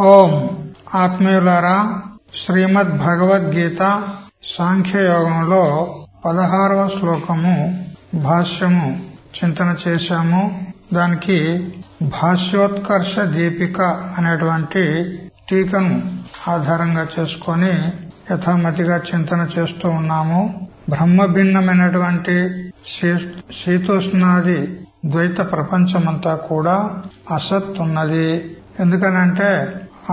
ఓం ఆత్మీయులారా, శ్రీమద్ భగవద్గీత సాంఖ్యయోగంలో 16వ శ్లోకము భాష్యము చింతన చేశాము. దానికి భాష్యోత్కర్ష దీపిక అనేటువంటి టీకను ఆధారంగా చేసుకొని యథామతిగా చింతన చేస్తూ ఉన్నాము. బ్రహ్మ భిన్నమైనటువంటి శీతోష్ణాది ద్వైత ప్రపంచమంతా కూడా అసత్ ఉన్నది. ఎందుకనంటే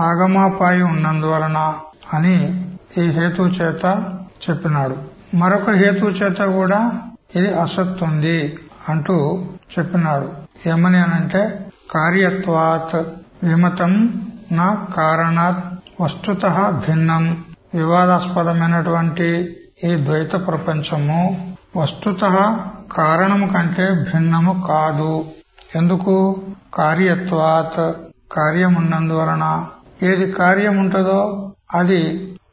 ఆగమాపాయి ఉన్నందువలన అని ఈ హేతు చేత చెప్పినాడు. మరొక హేతు చేత కూడా ఇది అసత్ ఉంది అంటూ చెప్పినాడు. ఏమని అనంటే కార్యత్వాత్ విమతం నా కారణాత్ వస్తుతః భిన్నం. వివాదాస్పదమైనటువంటి ఈ ద్వైత ప్రపంచము వస్తుతః కారణము కంటే భిన్నము కాదు. ఎందుకు? కార్యత్వాత్ కార్యమున్నందువలన. ఏది కార్యం ఉంటుందో అది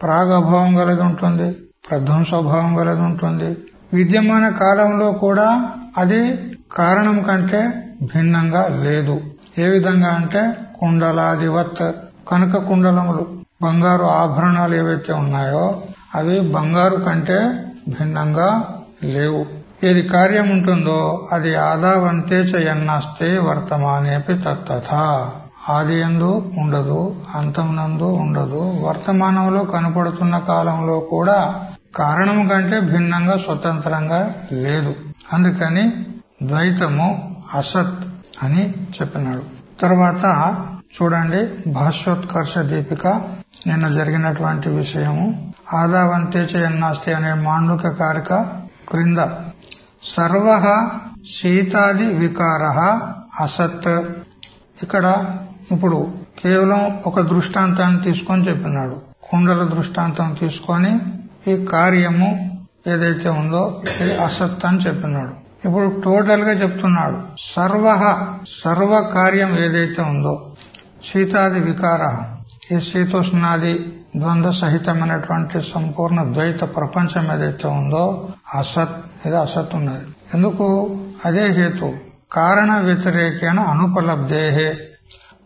ప్రాగభావం గలది ఉంటుంది, ప్రధ్వంసభావం గలది ఉంటుంది. విద్యమాన కాలంలో కూడా అది కారణం కంటే భిన్నంగా లేదు. ఏ విధంగా అంటే కుండలాదివత్, కనక కుండలములు, బంగారు ఆభరణాలు ఏవైతే ఉన్నాయో అవి బంగారు కంటే భిన్నంగా లేవు. ఏది కార్యం ఉంటుందో అది ఆదావంతే చయన్నాస్తే వర్తమానేపి తత్తథా. ఆది యందు ఉండదు, అంతమునందు ఉండదు, వర్తమానంలో కనపడుతున్న కాలంలో కూడా కారణం కంటే భిన్నంగా స్వతంత్రంగా లేదు. అందుకని ద్వైతము అసత్ అని చెప్పినాడు. తర్వాత చూడండి, భాష్యోత్కర్ష దీపిక నిన్న జరిగినటువంటి విషయము. ఆదావంతే చయన్నాస్తి అనే మాండుక్య కారిక క్రింద సర్వ శీతాది వికార అసత్. ఇక్కడ ఇప్పుడు కేవలం ఒక దృష్టాంతాన్ని తీసుకొని చెప్పినాడు. కుండల దృష్టాంతం తీసుకొని ఈ కార్యము ఏదైతే ఉందో ఇది అసత్ అని చెప్పినాడు. ఇప్పుడు టోటల్ గా చెప్తున్నాడు. సర్వ కార్యం ఏదైతే ఉందో శీతాది వికార, ఈ శీతోష్ణాది ద్వంద్వ సహితమైనటువంటి సంపూర్ణ ద్వైత ప్రపంచం ఏదైతే ఉందో అసత్, ఇది అసత్ ఉన్నది. ఎందుకు? అదే హేతు. కారణ వ్యతిరేకేణ అనుపలబ్ధేహే.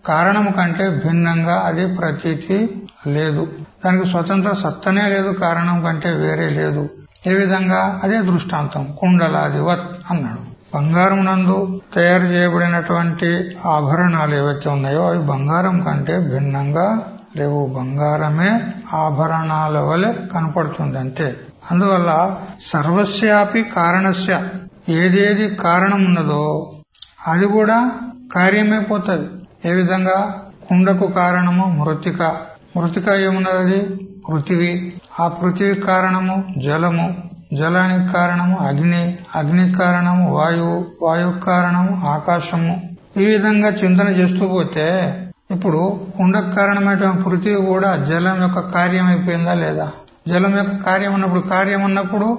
కారణము కంటే భిన్నంగా అది ప్రతీతి లేదు. దానికి స్వతంత్ర సత్తనే లేదు, కారణం కంటే వేరే లేదు. ఏ విధంగా? అదే దృష్టాంతం. కుండలాదివత్ అన్నాడు. బంగారం నందు తయారు చేయబడినటువంటి ఆభరణాలు ఏవైతే ఉన్నాయో అవి బంగారం కంటే భిన్నంగా లేవు. బంగారమే ఆభరణాల వలె కనపడుతుంది అంతే. అందువల్ల సర్వస్యాపి కారణస్య, ఏదేది కారణం ఉన్నదో అది కూడా కార్యమైపోతుంది. ఏ విధంగా? కుండకు కారణము మృతిక. మృతిక ఏమున్నది? పృథివీ. ఆ పృథివీ కారణము జలము, జలానికి కారణము అగ్ని, అగ్నికి కారణము వాయువు, వాయువు కారణము ఆకాశము. ఈ విధంగా చింతన చేస్తూ పోతే ఇప్పుడు కుండకు కారణమైనటువంటి పృథివీ కూడా జలం యొక్క కార్యం అయిపోయిందా లేదా? జలం యొక్క కార్యం ఉన్నప్పుడు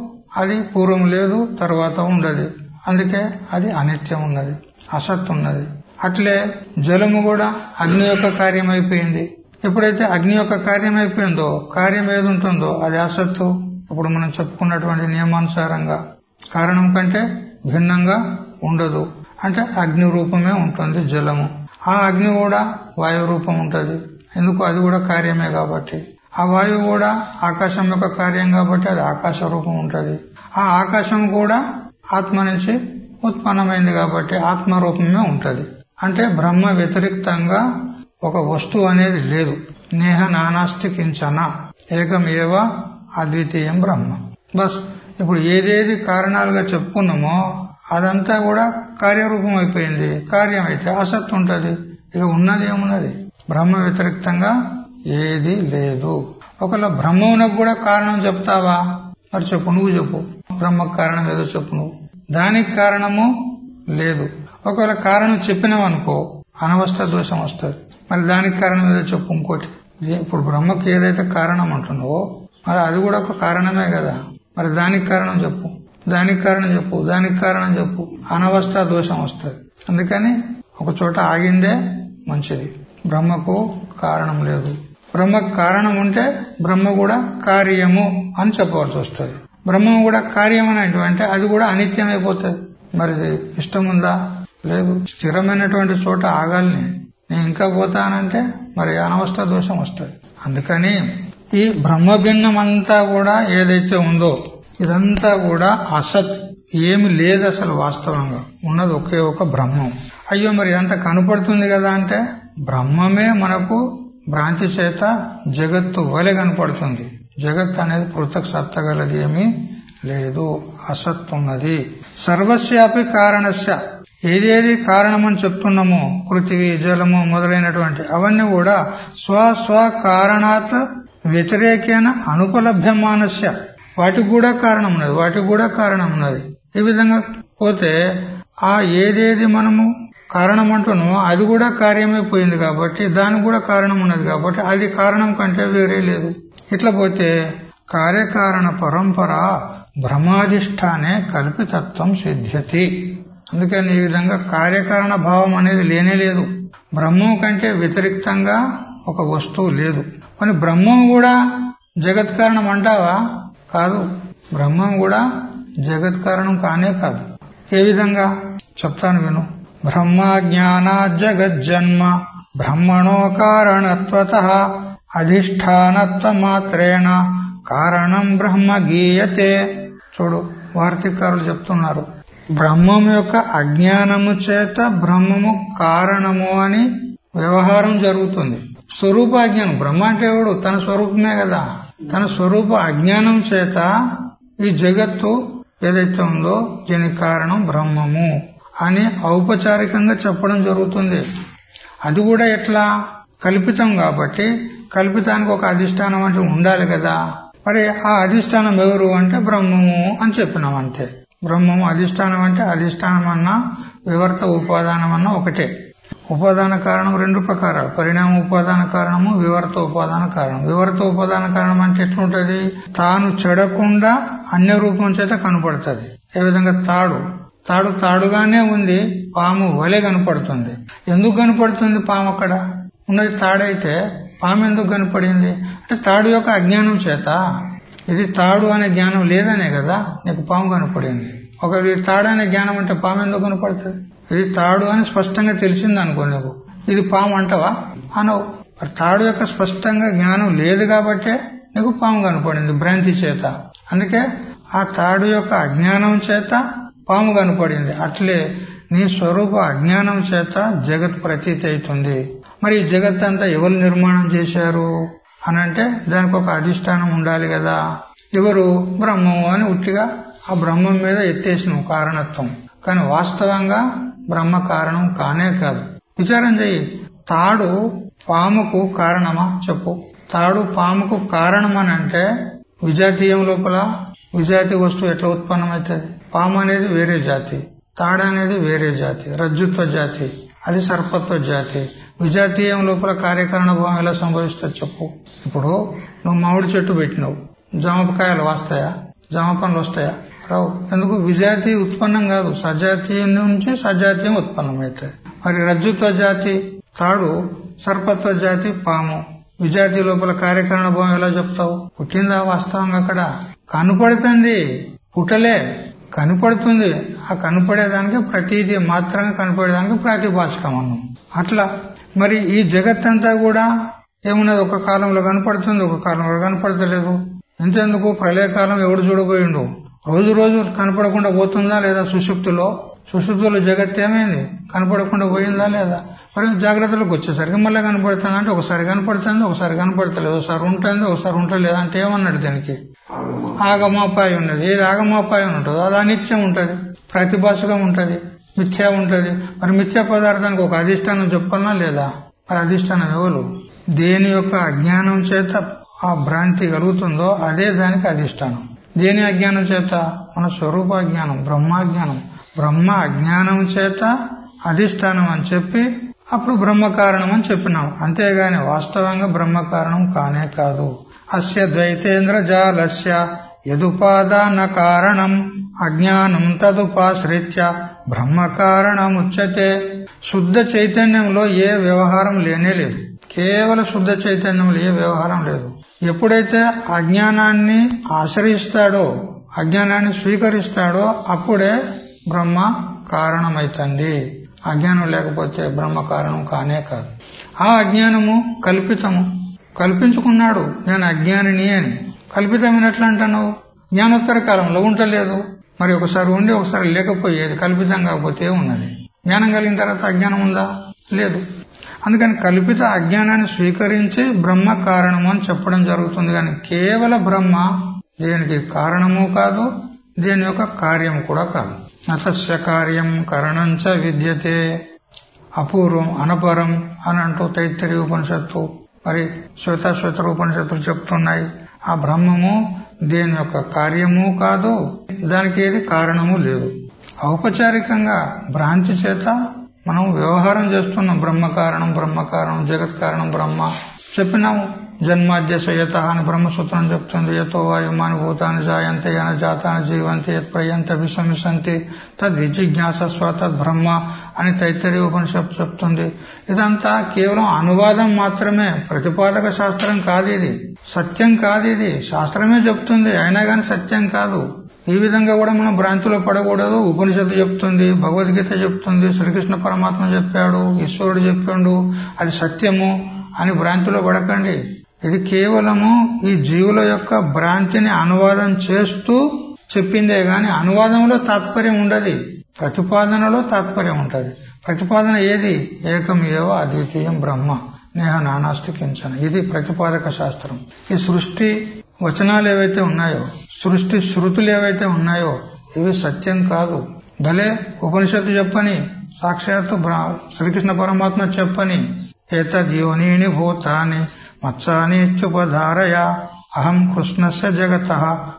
అది పూర్వం లేదు, తర్వాత ఉండదు. అందుకే అది అనిత్యం ఉన్నది, అసత్ ఉన్నది. అట్లే జలము కూడా అగ్ని యొక్క కార్యం అయిపోయింది. ఎప్పుడైతే అగ్ని యొక్క కార్యం అయిపోయిందో కార్యం ఏది ఉంటుందో అది అసత్తు. ఇప్పుడు మనం చెప్పుకున్నటువంటి నియమానుసారంగా కారణం కంటే భిన్నంగా ఉండదు. అంటే అగ్ని రూపమే ఉంటుంది జలము. ఆ అగ్ని కూడా వాయు రూపం ఉంటది. ఎందుకు? అది కూడా కార్యమే కాబట్టి. ఆ వాయువు కూడా ఆకాశం యొక్క కార్యం కాబట్టి అది ఆకాశ రూపం ఉంటది. ఆ ఆకాశం కూడా ఆత్మ నుంచి ఉత్పన్నమైంది కాబట్టి ఆత్మ రూపమే ఉంటది. అంటే బ్రహ్మ వ్యతిరిక్తంగా ఒక వస్తువు అనేది లేదు. నేహ నానాస్తి కించన ఏకమేవ అద్వితీయం బ్రహ్మ. బస్ ఇప్పుడు ఏదేది కారణాలుగా చెప్పుకున్నామో అదంతా కూడా కార్యరూపం అయిపోయింది. కార్యం అయితే అసత్ ఉంటది. ఇక ఉన్నది ఏమున్నది? బ్రహ్మ వ్యతిరిక్తంగా ఏది లేదు. ఒకవేళ బ్రహ్మమునకు కూడా కారణం చెప్తావా? మరి చెప్పు, నువ్వు చెప్పు. బ్రహ్మకు కారణం ఏదో చెప్పు నువ్వు. దానికి కారణము లేదు. ఒకవేళ కారణం చెప్పినావనుకో అనవస్థ దోషం వస్తుంది. మరి దానికి కారణం ఏదో చెప్పు ఇంకోటి. ఇప్పుడు బ్రహ్మకు ఏదైతే కారణం అంటున్నావో మరి అది కూడా ఒక కారణమే కదా. మరి దానికి కారణం చెప్పు, దానికి కారణం చెప్పు, దానికి కారణం చెప్పు. అనవస్థ దోషం వస్తుంది. అందుకని ఒక చోట ఆగిందే మంచిది. బ్రహ్మకు కారణం లేదు. బ్రహ్మకు కారణం ఉంటే బ్రహ్మ కూడా కార్యము అని చెప్పవలసి వస్తుంది. బ్రహ్మ కూడా కార్యం అనేటువంటి అది కూడా అనిత్యం అయిపోతుంది. మరి ఇష్టం ఉందా? లేదు. స్థిరమైనటువంటి చోట ఆగాలని. నేను ఇంకా పోతానంటే మరి అనవస్థ దోషం వస్తుంది. అందుకని ఈ బ్రహ్మ భిన్నం అంతా కూడా ఏదైతే ఉందో ఇదంతా కూడా అసత్, ఏమి లేదు అసలు. వాస్తవంగా ఉన్నది ఒకే ఒక బ్రహ్మం. అయ్యో మరి ఇదంతా కనపడుతుంది కదా అంటే బ్రహ్మమే మనకు భ్రాంతి చేత జగత్తు వలె కనపడుతుంది. జగత్ అనేది పృథక్ సత్తా గలది ఏమీ లేదు, అసత్ ఉన్నది. సర్వస్యాపి కారణస్య, ఏదేది కారణమని చెప్తున్నామో పృథివీ జలము మొదలైనటువంటి అవన్నీ కూడా స్వ కారణాత్ వ్యతిరేకేన అనుపలభ్యమానస్య, వాటికి కూడా కారణం ఉన్నది. ఈ విధంగా పోతే ఆ ఏదేది మనము కారణం అంటున్నామో అది కూడా కార్యమైపోయింది కాబట్టి దానికి కూడా కారణం ఉన్నది కాబట్టి అది కారణం కంటే వేరే లేదు. ఇట్లా పోతే కార్యకారణ పరంపర భ్రమాధిష్టానే కల్పితత్వం సిద్ధ్యతి. అందుకని ఈ విధంగా కార్యకారణ భావం అనేది లేనే లేదు. బ్రహ్మం కంటే వ్యతిరిక్తంగా ఒక వస్తువు లేదు. మరి బ్రహ్మం కూడా జగత్ కారణం అంటావా? కాదు, బ్రహ్మం కూడా జగత్ కారణం కానే కాదు. ఏ విధంగా చెప్తాను విను. బ్రహ్మజ్ఞానా జగజ్జన్మ బ్రహ్మణో కారణత్వతః అధిష్టానత్వ మాత్రేణ కారణం బ్రహ్మ గీయతే. చూడు, వార్తికారులు చెప్తున్నారు, బ్రహ్మం యొక్క అజ్ఞానము చేత బ్రహ్మము కారణము అని వ్యవహారం జరుగుతుంది. స్వరూపాజ్ఞానం, బ్రహ్మ అంటే ఎవడు? తన స్వరూపమే కదా. తన స్వరూప అజ్ఞానం చేత ఈ జగత్తు ఏదైతే ఉందో దీనికి కారణం బ్రహ్మము అని ఔపచారికంగా చెప్పడం జరుగుతుంది. అది కూడా ఎట్లా? కల్పితం కాబట్టి కల్పితానికి ఒక అధిష్టానం అంటే ఉండాలి కదా. మరి ఆ అధిష్టానం ఎవరు అంటే బ్రహ్మము అని చెప్పినాం అంతే. బ్రహ్మము అధిష్టానం అంటే అధిష్టానం అన్నా వివర్త ఉపాదానం అన్నా ఒకటే. ఉపాదాన కారణం రెండు ప్రకారాలు, పరిణామ ఉపాదాన కారణము, వివర్త ఉపాదాన కారణం. వివర్త ఉపాదాన కారణం అంటే ఎట్లుంటది? తాను చెడకుండా అన్య రూపం చేత కనపడుతుంది. ఏ విధంగా తాడుగానే ఉంది, పాము వలె కనపడుతుంది. ఎందుకు కనపడుతుంది పాము? అక్కడ ఉన్నది తాడైతే పాము ఎందుకు కనపడింది అంటే తాడు యొక్క అజ్ఞానం చేత. ఇది తాడు అనే జ్ఞానం లేదనే కదా నీకు పాము కనపడింది. ఒక తాడు అనే జ్ఞానం అంటే పాము ఎందుకు కనపడుతుంది? ఇది తాడు అని స్పష్టంగా తెలిసింది అనుకో, నీకు ఇది పాము అంటావా? అనవు. మరి తాడు యొక్క స్పష్టంగా జ్ఞానం లేదు కాబట్టే నీకు పాము కనపడింది భ్రాంతి చేత. అందుకే ఆ తాడు యొక్క అజ్ఞానం చేత పాము కనపడింది. అట్లే నీ స్వరూప అజ్ఞానం చేత జగత్ ప్రతీతి అవుతుంది. మరి ఈ జగత్ అంతా ఎవరు నిర్మాణం చేశారు అనంటే దానికి ఒక అధిష్టానం ఉండాలి కదా. ఎవరు? బ్రహ్మము అని ఉట్టిగా ఆ బ్రహ్మం మీద ఎత్తేసిన కారణత్వం. కానీ వాస్తవంగా బ్రహ్మ కారణం కానే కాదు. విచారం చెయ్యి. తాడు పాముకు కారణమా చెప్పు? తాడు పాముకు కారణం అని అంటే విజాతీయం లోపల విజాతి వస్తువు ఎట్లా ఉత్పన్నమవుతుంది? పాము అనేది వేరే జాతి, తాడు అనేది వేరే జాతి, రజ్జుత్వ జాతి, అది సర్పత్వ జాతి. విజాతీయం లోపల కార్యకారణ భావం ఎలా సంభవిస్తుంది చెప్పు? ఇప్పుడు నువ్వు మామిడి చెట్టు పెట్టినవు, జామకాయలు వస్తాయా? జామ పండ్లు వస్తాయా? రావు. ఎందుకు? విజాతి ఉత్పన్నం కాదు, సజాతీయం నుంచి సజాతీయం ఉత్పన్నమవుతుంది. మరి రజ్జుత్వ జాతి తాడు, సర్పత్వ జాతి పాము. విజాతి లోపల కార్యకారణ భావం ఎలా చెప్తావు? పుట్టిందా వాస్తవంగా? అక్కడ కనపడుతుంది, పుట్టలే, కనపడుతుంది. ఆ కనపడేదానికి ప్రతీది మాత్రంగా కనపడేదానికి ప్రాతిభాషికం అన్నాం. అట్లా మరి ఈ జగత్తంతా కూడా ఏమున్నది? ఒక కాలంలో కనపడుతుంది, ఒక కాలంలో కనపడతలేదు. ఇంతెందుకు? ప్రళయకాలం ఎవడు చూడబోయిండు? రోజు కనపడకుండా పోతుందా లేదా? సుషుప్తిలో జగత్ ఏమైంది? కనపడకుండా పోయిందా లేదా? మరి జాగ్రత్తలోకి వచ్చేసరికి మళ్ళీ కనపడుతుంది అంటే ఒకసారి కనపడుతుంది, ఒకసారి కనపడతలేదు, ఒకసారి ఉంటుంది, ఒకసారి ఉంటలేదు. అంటే ఏమన్నాడు దానికి? ఆగమోపాయం ఉన్నది. ఏది ఆగమోపాయం ఉంటుందో అది అనిత్యం ఉంటది, ప్రతిభాషగా ఉంటది, మిథ్యా ఉంటది. మరి మిథ్యా పదార్థానికి ఒక అధిష్టానం చెప్పాలనా లేదా? మరి అధిష్టానం ఎవరు? దేని యొక్క అజ్ఞానం చేత ఆ భ్రాంతి కలుగుతుందో అదే దానికి అధిష్టానం. దేని అజ్ఞానం చేత? మన స్వరూపాజ్ఞానం, బ్రహ్మాజ్ఞానం. బ్రహ్మ అజ్ఞానం చేత అధిష్టానం అని చెప్పి అప్పుడు బ్రహ్మ కారణం అని చెప్పినాం. అంతేగాని వాస్తవంగా బ్రహ్మ కారణం కానే కాదు. అస్య ద్వైతేంద్ర జాలస్య యదుపాదాన కారణం అజ్ఞానం తదుపాశ్రిత్య బ్రహ్మ కారణముచ్యతే. శుద్ధ చైతన్యంలో ఏ వ్యవహారం లేనే లేదు. కేవలం శుద్ధ చైతన్యంలో ఏ వ్యవహారం లేదు. ఎప్పుడైతే అజ్ఞానాన్ని ఆశ్రయిస్తాడో, అజ్ఞానాన్ని స్వీకరిస్తాడో అప్పుడే బ్రహ్మ కారణమైతుంది. అజ్ఞానం లేకపోతే బ్రహ్మ కారణం కానే కాదు. ఆ అజ్ఞానము కల్పితము. కల్పించుకున్నాడు నేను అజ్ఞానిని అని. కల్పితమైన ఎట్లా అంటాను? జ్ఞానోత్తర కాలంలో ఉండలేదు. మరి ఒకసారి ఉండి ఒకసారి లేకపోయేది. కల్పితం కాకపోతే ఉన్నది. జ్ఞానం కలిగిన తర్వాత అజ్ఞానం ఉందా? లేదు. అందుకని కల్పిత అజ్ఞానాన్ని స్వీకరించి బ్రహ్మ కారణము అని చెప్పడం జరుగుతుంది. కానీ కేవల బ్రహ్మ దేనికి కారణము కాదు, దేని యొక్క కార్యము కూడా కాదు. నతస్య కార్యం కరణంచ విద్యతే, అపూర్వం అనపరం అని అంటూ తైత్తరీయ ఉపనిషత్తు మరి శ్వేతాశ్వేతర ఉపనిషత్తులు చెప్తున్నాయి. ఆ బ్రహ్మము దేని యొక్క కార్యము కాదు, దానికి ఏది కారణము లేదు. ఔపచారికంగా భ్రాంతి చేత మనం వ్యవహారం చేస్తున్నాం. బ్రహ్మ కారణం, జగత్ కారణం బ్రహ్మ చెప్పినాము. జన్మాద్యశయత అని బ్రహ్మసూత్రం చెప్తుంది. యతో వాయుమాని భూతాన్ని జాయంతే యన జాతాన్ని జీవంతి యత్ప్రయంత విషమిషంతి తద్విజిజ్ఞాసస్వ తద్బ్రహ్మ అని తైత్తరీయ ఉపనిషత్తు చెప్తుంది. ఇదంతా కేవలం అనువాదం మాత్రమే, ప్రతిపాదక శాస్త్రం కాదు. ఇది సత్యం కాదు. ఇది శాస్త్రమే చెప్తుంది, అయినా గాని సత్యం కాదు. ఈ విధంగా కూడా మనం భ్రాంతిలో పడకూడదు. ఉపనిషత్తు చెప్తుంది, భగవద్గీత చెప్తుంది, శ్రీకృష్ణ పరమాత్మ చెప్పాడు, ఈశ్వరుడు చెప్పాడు, అది సత్యము అని భ్రాంతిలో పడకండి. ఇది కేవలము ఈ జీవుల యొక్క భ్రాంతిని అనువాదం చేస్తూ చెప్పిందే గాని అనువాదంలో తాత్పర్యం ఉండదు, ప్రతిపాదనలో తాత్పర్యం ఉంటది. ప్రతిపాదన ఏది? ఏకం ఏవ అద్వితీయం బ్రహ్మ నేహ నానాస్తి కించన. ఇది ప్రతిపాదక శాస్త్రం. ఈ సృష్టి వచనాలు ఏవైతే ఉన్నాయో, సృష్టి శృతులు ఏవైతే ఉన్నాయో ఇవి సత్యం కాదు. భలే ఉపనిషత్తు చెప్పని, సాక్షాత్తు శ్రీకృష్ణ పరమాత్మ చెప్పని ఏతద్యోనీని భూతాని మత్సానిత్యుపధారయ అహం కృష్ణస్య జగత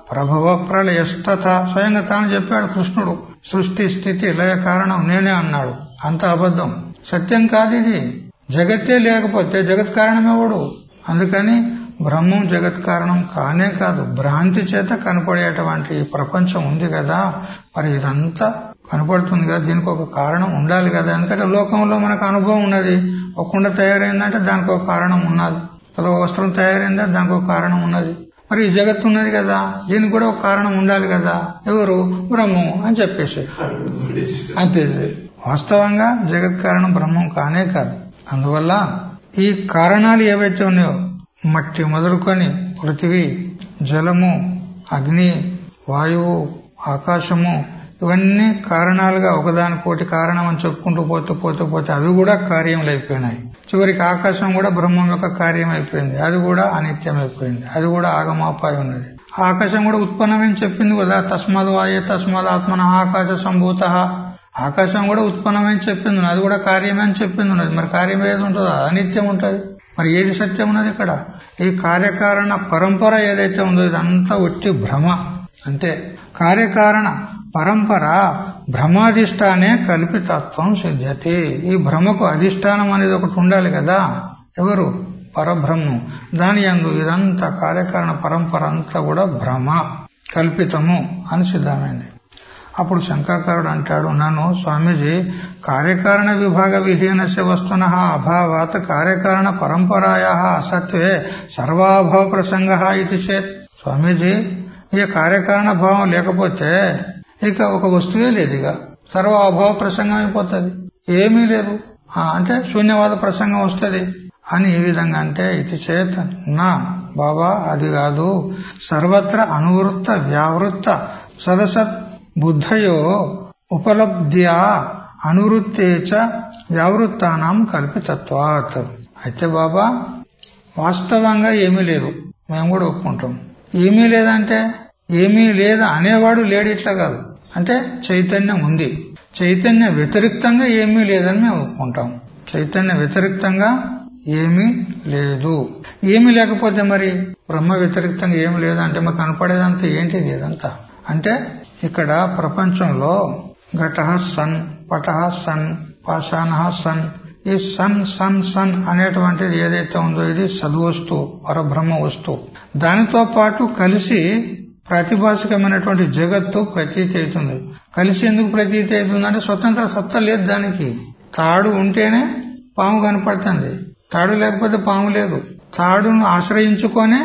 ప్రభవ ప్రళయస్తథ. స్వయంగా తాను చెప్పాడు కృష్ణుడు. సృష్టి స్థితి లయ కారణం నేనే అన్నాడు. అంత అబద్ధం, సత్యం కాదు ఇది. జగత్తే లేకపోతే జగత్ కారణమేవాడు. అందుకని బ్రహ్మం జగత్ కారణం కానే కాదు. భ్రాంతి చేత కనపడేటువంటి ఈ ప్రపంచం ఉంది కదా, మరి ఇదంతా కనపడుతుంది కదా, దీనికి ఒక కారణం ఉండాలి కదా. ఎందుకంటే లోకంలో మనకు అనుభవం ఉన్నది. ఒక కుండ తయారైందంటే దానికి ఒక కారణం ఉన్నది. ఒక వస్త్రం తయారైందంటే దానికి ఒక కారణం ఉన్నది. మరి ఈ జగత్తు ఉన్నది కదా, దీనికి కూడా ఒక కారణం ఉండాలి కదా. ఎవరు? బ్రహ్మం అని చెప్పేసి అంతే. వాస్తవంగా జగత్ కారణం బ్రహ్మం కానే కాదు. అందువల్ల ఈ కారణాలు ఏవైతే ఉన్నాయో, మట్టి మొదలుకొని పృథివీ, జలము, అగ్ని, వాయువు, ఆకాశము, ఇవన్నీ కారణాలుగా ఒకదానికోటి కారణం అని చెప్పుకుంటూ పోతే అవి కూడా కార్యములు అయిపోయినాయి. చివరికి ఆకాశం కూడా బ్రహ్మం యొక్క కార్యం అయిపోయింది. అది కూడా అనిత్యం అయిపోయింది. అది కూడా ఆగమాపాయి ఉన్నది. ఆకాశం కూడా ఉత్పన్నమని చెప్పింది కదా. తస్మాద్ వాయే తస్మాద్ ఆత్మన ఆకాశ సంభూత. ఆకాశం కూడా ఉత్పన్నమని చెప్పింది, అది కూడా కార్యమని చెప్పింది ఉన్నది. మరి కార్యం ఏది ఉంటుందో అనిత్యం ఉంటుంది. మరి ఏది సత్యం ఉన్నది ఇక్కడ? ఈ కార్యకారణ పరంపర ఏదైతే ఉందో ఇదంతా ఒట్టి భ్రమ అంతే. కార్యకారణ పరంపర భ్రమాధిష్టానే కల్పితత్వం సిద్ధ్యతే. ఈ భ్రమకు అధిష్టానం అనేది ఒకటి ఉండాలి కదా. ఎవరు? పరబ్రహ్మం. దాని యందు ఇదంతా కార్యకారణ పరంపర అంతా కూడా భ్రమ, కల్పితము అని సిద్ధమైంది. అప్పుడు శంకాకారుడు అంటాడు, నన్ను స్వామీజీ కార్యకారణ విభాగ విహీనస్య వస్తునః అభావాత్ కార్యకారణ పరంపరాయాః అసత్వే సర్వాభావ ప్రసంగః ఇది చేత్. స్వామీజీ, ఇక కార్యకారణ భావం లేకపోతే ఇక ఒక వస్తువే లేదు, ఇక సర్వ అభావ ప్రసంగం అయిపోతుంది, ఏమీ లేదు అంటే శూన్యవాద ప్రసంగం వస్తుంది అని ఈ విధంగా అంటే ఇది చేత నా బాబా అది కాదు. సర్వత్ర అనువృత్త వ్యావృత్త సదసత్ బుద్ధయో ఉపలబ్ధ్యా అనువృత్తేచ వ్యావృత్తానాం కల్పితత్వాత్. అయితే బాబా వాస్తవంగా ఏమీ లేదు, మేము కూడా ఒప్పుకుంటాం. ఏమీ లేదంటే ఏమీ లేదు అనేవాడు లేడు, ఇట్లా కాదు. అంటే చైతన్యం ఉంది, చైతన్య వ్యతిరిక్తంగా ఏమీ లేదని మేము ఒప్పుకుంటాం. చైతన్య వ్యతిరిక్తంగా ఏమీ లేదు. ఏమీ లేకపోతే మరి బ్రహ్మ వ్యతిరిక్తంగా ఏమి లేదంటే మాకు కనపడేదంతా ఏంటిది? ఇదంతా అంటే ఇక్కడ ప్రపంచంలో ఘటః సన్, పటః సన్, పాషాణః సన్, ఈ సన్ సన్ సన్ అనేటువంటిది ఏదైతే ఉందో ఇది సద్వస్తువు, పరబ్రహ్మ వస్తువు. దానితో పాటు కలిసి ప్రాతిభాషికమైనటువంటి జగత్తు ప్రతీతి అవుతుంది. కలిసి ఎందుకు ప్రతీతి అవుతుందంటే స్వతంత్ర సత్తా లేదు దానికి. తాడు ఉంటేనే పాము కనపడుతుంది, తాడు లేకపోతే పాము లేదు. తాడును ఆశ్రయించుకొనే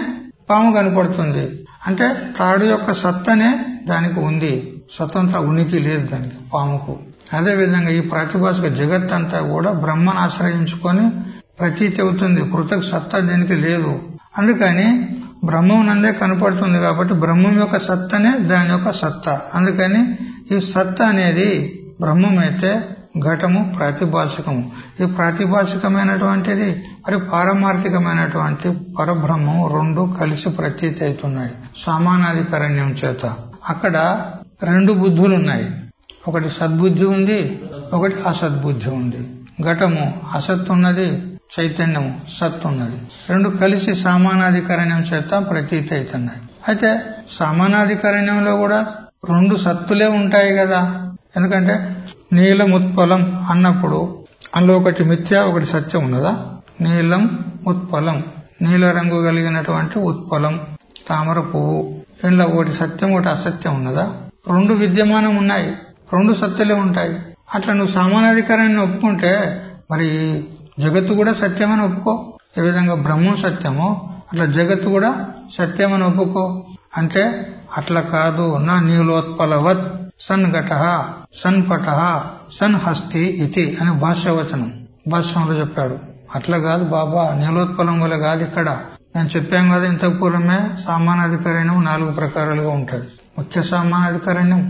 పాము కనపడుతుంది. అంటే తాడు యొక్క సత్తనే దానికి ఉంది, స్వతంత్ర ఉనికి లేదు దానికి, పాముకు. అదేవిధంగా ఈ ప్రాతిభాషిక జగత్ అంతా కూడా బ్రహ్మను ఆశ్రయించుకొని ప్రతీతి అవుతుంది. పృథక్ సత్తా దీనికి లేదు. అందుకని బ్రహ్మం నందే కనపడుతుంది కాబట్టి బ్రహ్మం యొక్క సత్తనే దాని యొక్క సత్తా. అందుకని ఈ సత్తా అనేది బ్రహ్మమైతే ఘటము ప్రాతిభాషికము. ఈ ప్రాతిభాషికమైనటువంటిది మరి పారమార్థికమైనటువంటి పరబ్రహ్మం రెండు కలిసి ప్రతీతి అవుతున్నాయి సమానాధికరణ్యం చేత. అక్కడ రెండు బుద్ధులున్నాయి. ఒకటి సద్బుద్ధి ఉంది, ఒకటి అసద్బుద్ధి ఉంది. ఘటము అసత్ ఉన్నది, చైతన్యము సత్ ఉన్నది. రెండు కలిసి సమానాధికరణ్యం చేత ప్రతీతి అవుతున్నాయి. అయితే సమానాధికరణ్యంలో కూడా రెండు సత్తులే ఉంటాయి కదా. ఎందుకంటే నీలం ఉత్పలం అన్నప్పుడు అందులో ఒకటి మిథ్య ఒకటి సత్యం ఉన్నదా? నీలం ఉత్పలం, నీల రంగు కలిగినటువంటి ఉత్పలం తామర పువ్వు, ఇందులో ఒకటి సత్యం ఒకటి అసత్యం ఉన్నదా? రెండు విద్యమానం ఉన్నాయి, రెండు సత్తులే ఉంటాయి. అట్లా నువ్వు సమానాధికారాన్ని ఒప్పుకుంటే మరి జగత్తు కూడా సత్యమని ఒప్పుకో. ఏ విధంగా బ్రహ్మం సత్యమో అట్లా జగత్తు కూడా సత్యమని ఒప్పుకో. అంటే అట్లా కాదు. నా నీలోత్పలవత్ సన్ ఘట సన్ పట సన్ హస్తి ఇతి అని భాష్యవచనం భాష్యంలో చెప్పాడు. అట్లా కాదు బాబా, నీలోత్పలం వల్ల కాదు. ఇక్కడ నేను చెప్పాను కదా ఇంతకు పూర్వమే, సామానాధికారణ్యం 4 ప్రకారాలుగా ఉంటది. ముఖ్య సామానాధికారణ్యం,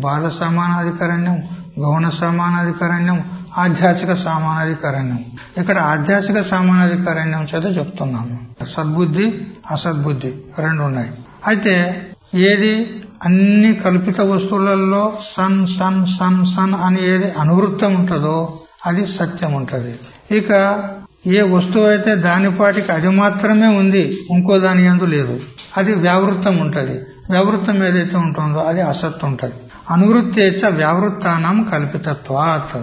బాధ సామానాధికారణ్యం, గౌణ సామానాధికారణ్యం, ఆధ్యాత్మిక సామానాధికారణ్యం. ఇక్కడ ఆధ్యాత్మిక సామానాధికారణ్యం చేత చెప్తున్నాను. సద్బుద్ధి అసద్బుద్ధి రెండు ఉన్నాయి. అయితే ఏది అన్ని కల్పిత వస్తువులలో సన్ సన్ సన్ సన్ అని ఏది అనువృత్తం ఉంటుందో అది సత్యం ఉంటది. ఇక ఏ వస్తువు అయితే దానిపాటికి అది మాత్రమే ఉంది, ఇంకో దాని యందు లేదు, అది వ్యావృత్తం ఉంటది. వ్యావృత్తం ఏదైతే ఉంటుందో అది అసత్ ఉంటది. అనువృత్తేచ వ్యావృత్తానం కల్పితత్వాత్.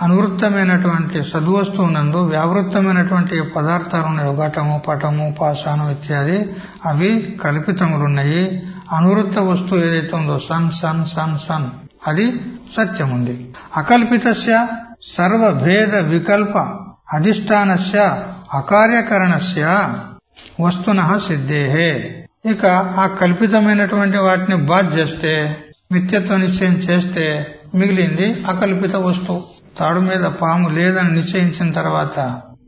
అనువృత్తమైనటువంటి సద్వస్తువునందు వ్యావృత్తమైనటువంటి పదార్థాలు ఉన్నాయి. ఘటము పటము పాషాణం ఇత్యాది అవి కల్పితములున్నాయి. అనువృత్త వస్తువు ఏదైతే ఉందో సన్ సన్ సన్ సన్ అది సత్యం ఉంది. అకల్పితస్య సర్వభేద వికల్ప అధిష్టానస్య అకార్యకరణస్య వస్తునః సిద్ధేహే. ఇక ఆ కల్పితమైనటువంటి వాటిని బాధ చేస్తే, మిథ్యత్వ నిశ్చయం చేస్తే మిగిలింది అకల్పిత వస్తువు. తాడు మీద పాము లేదని నిశ్చయించిన తర్వాత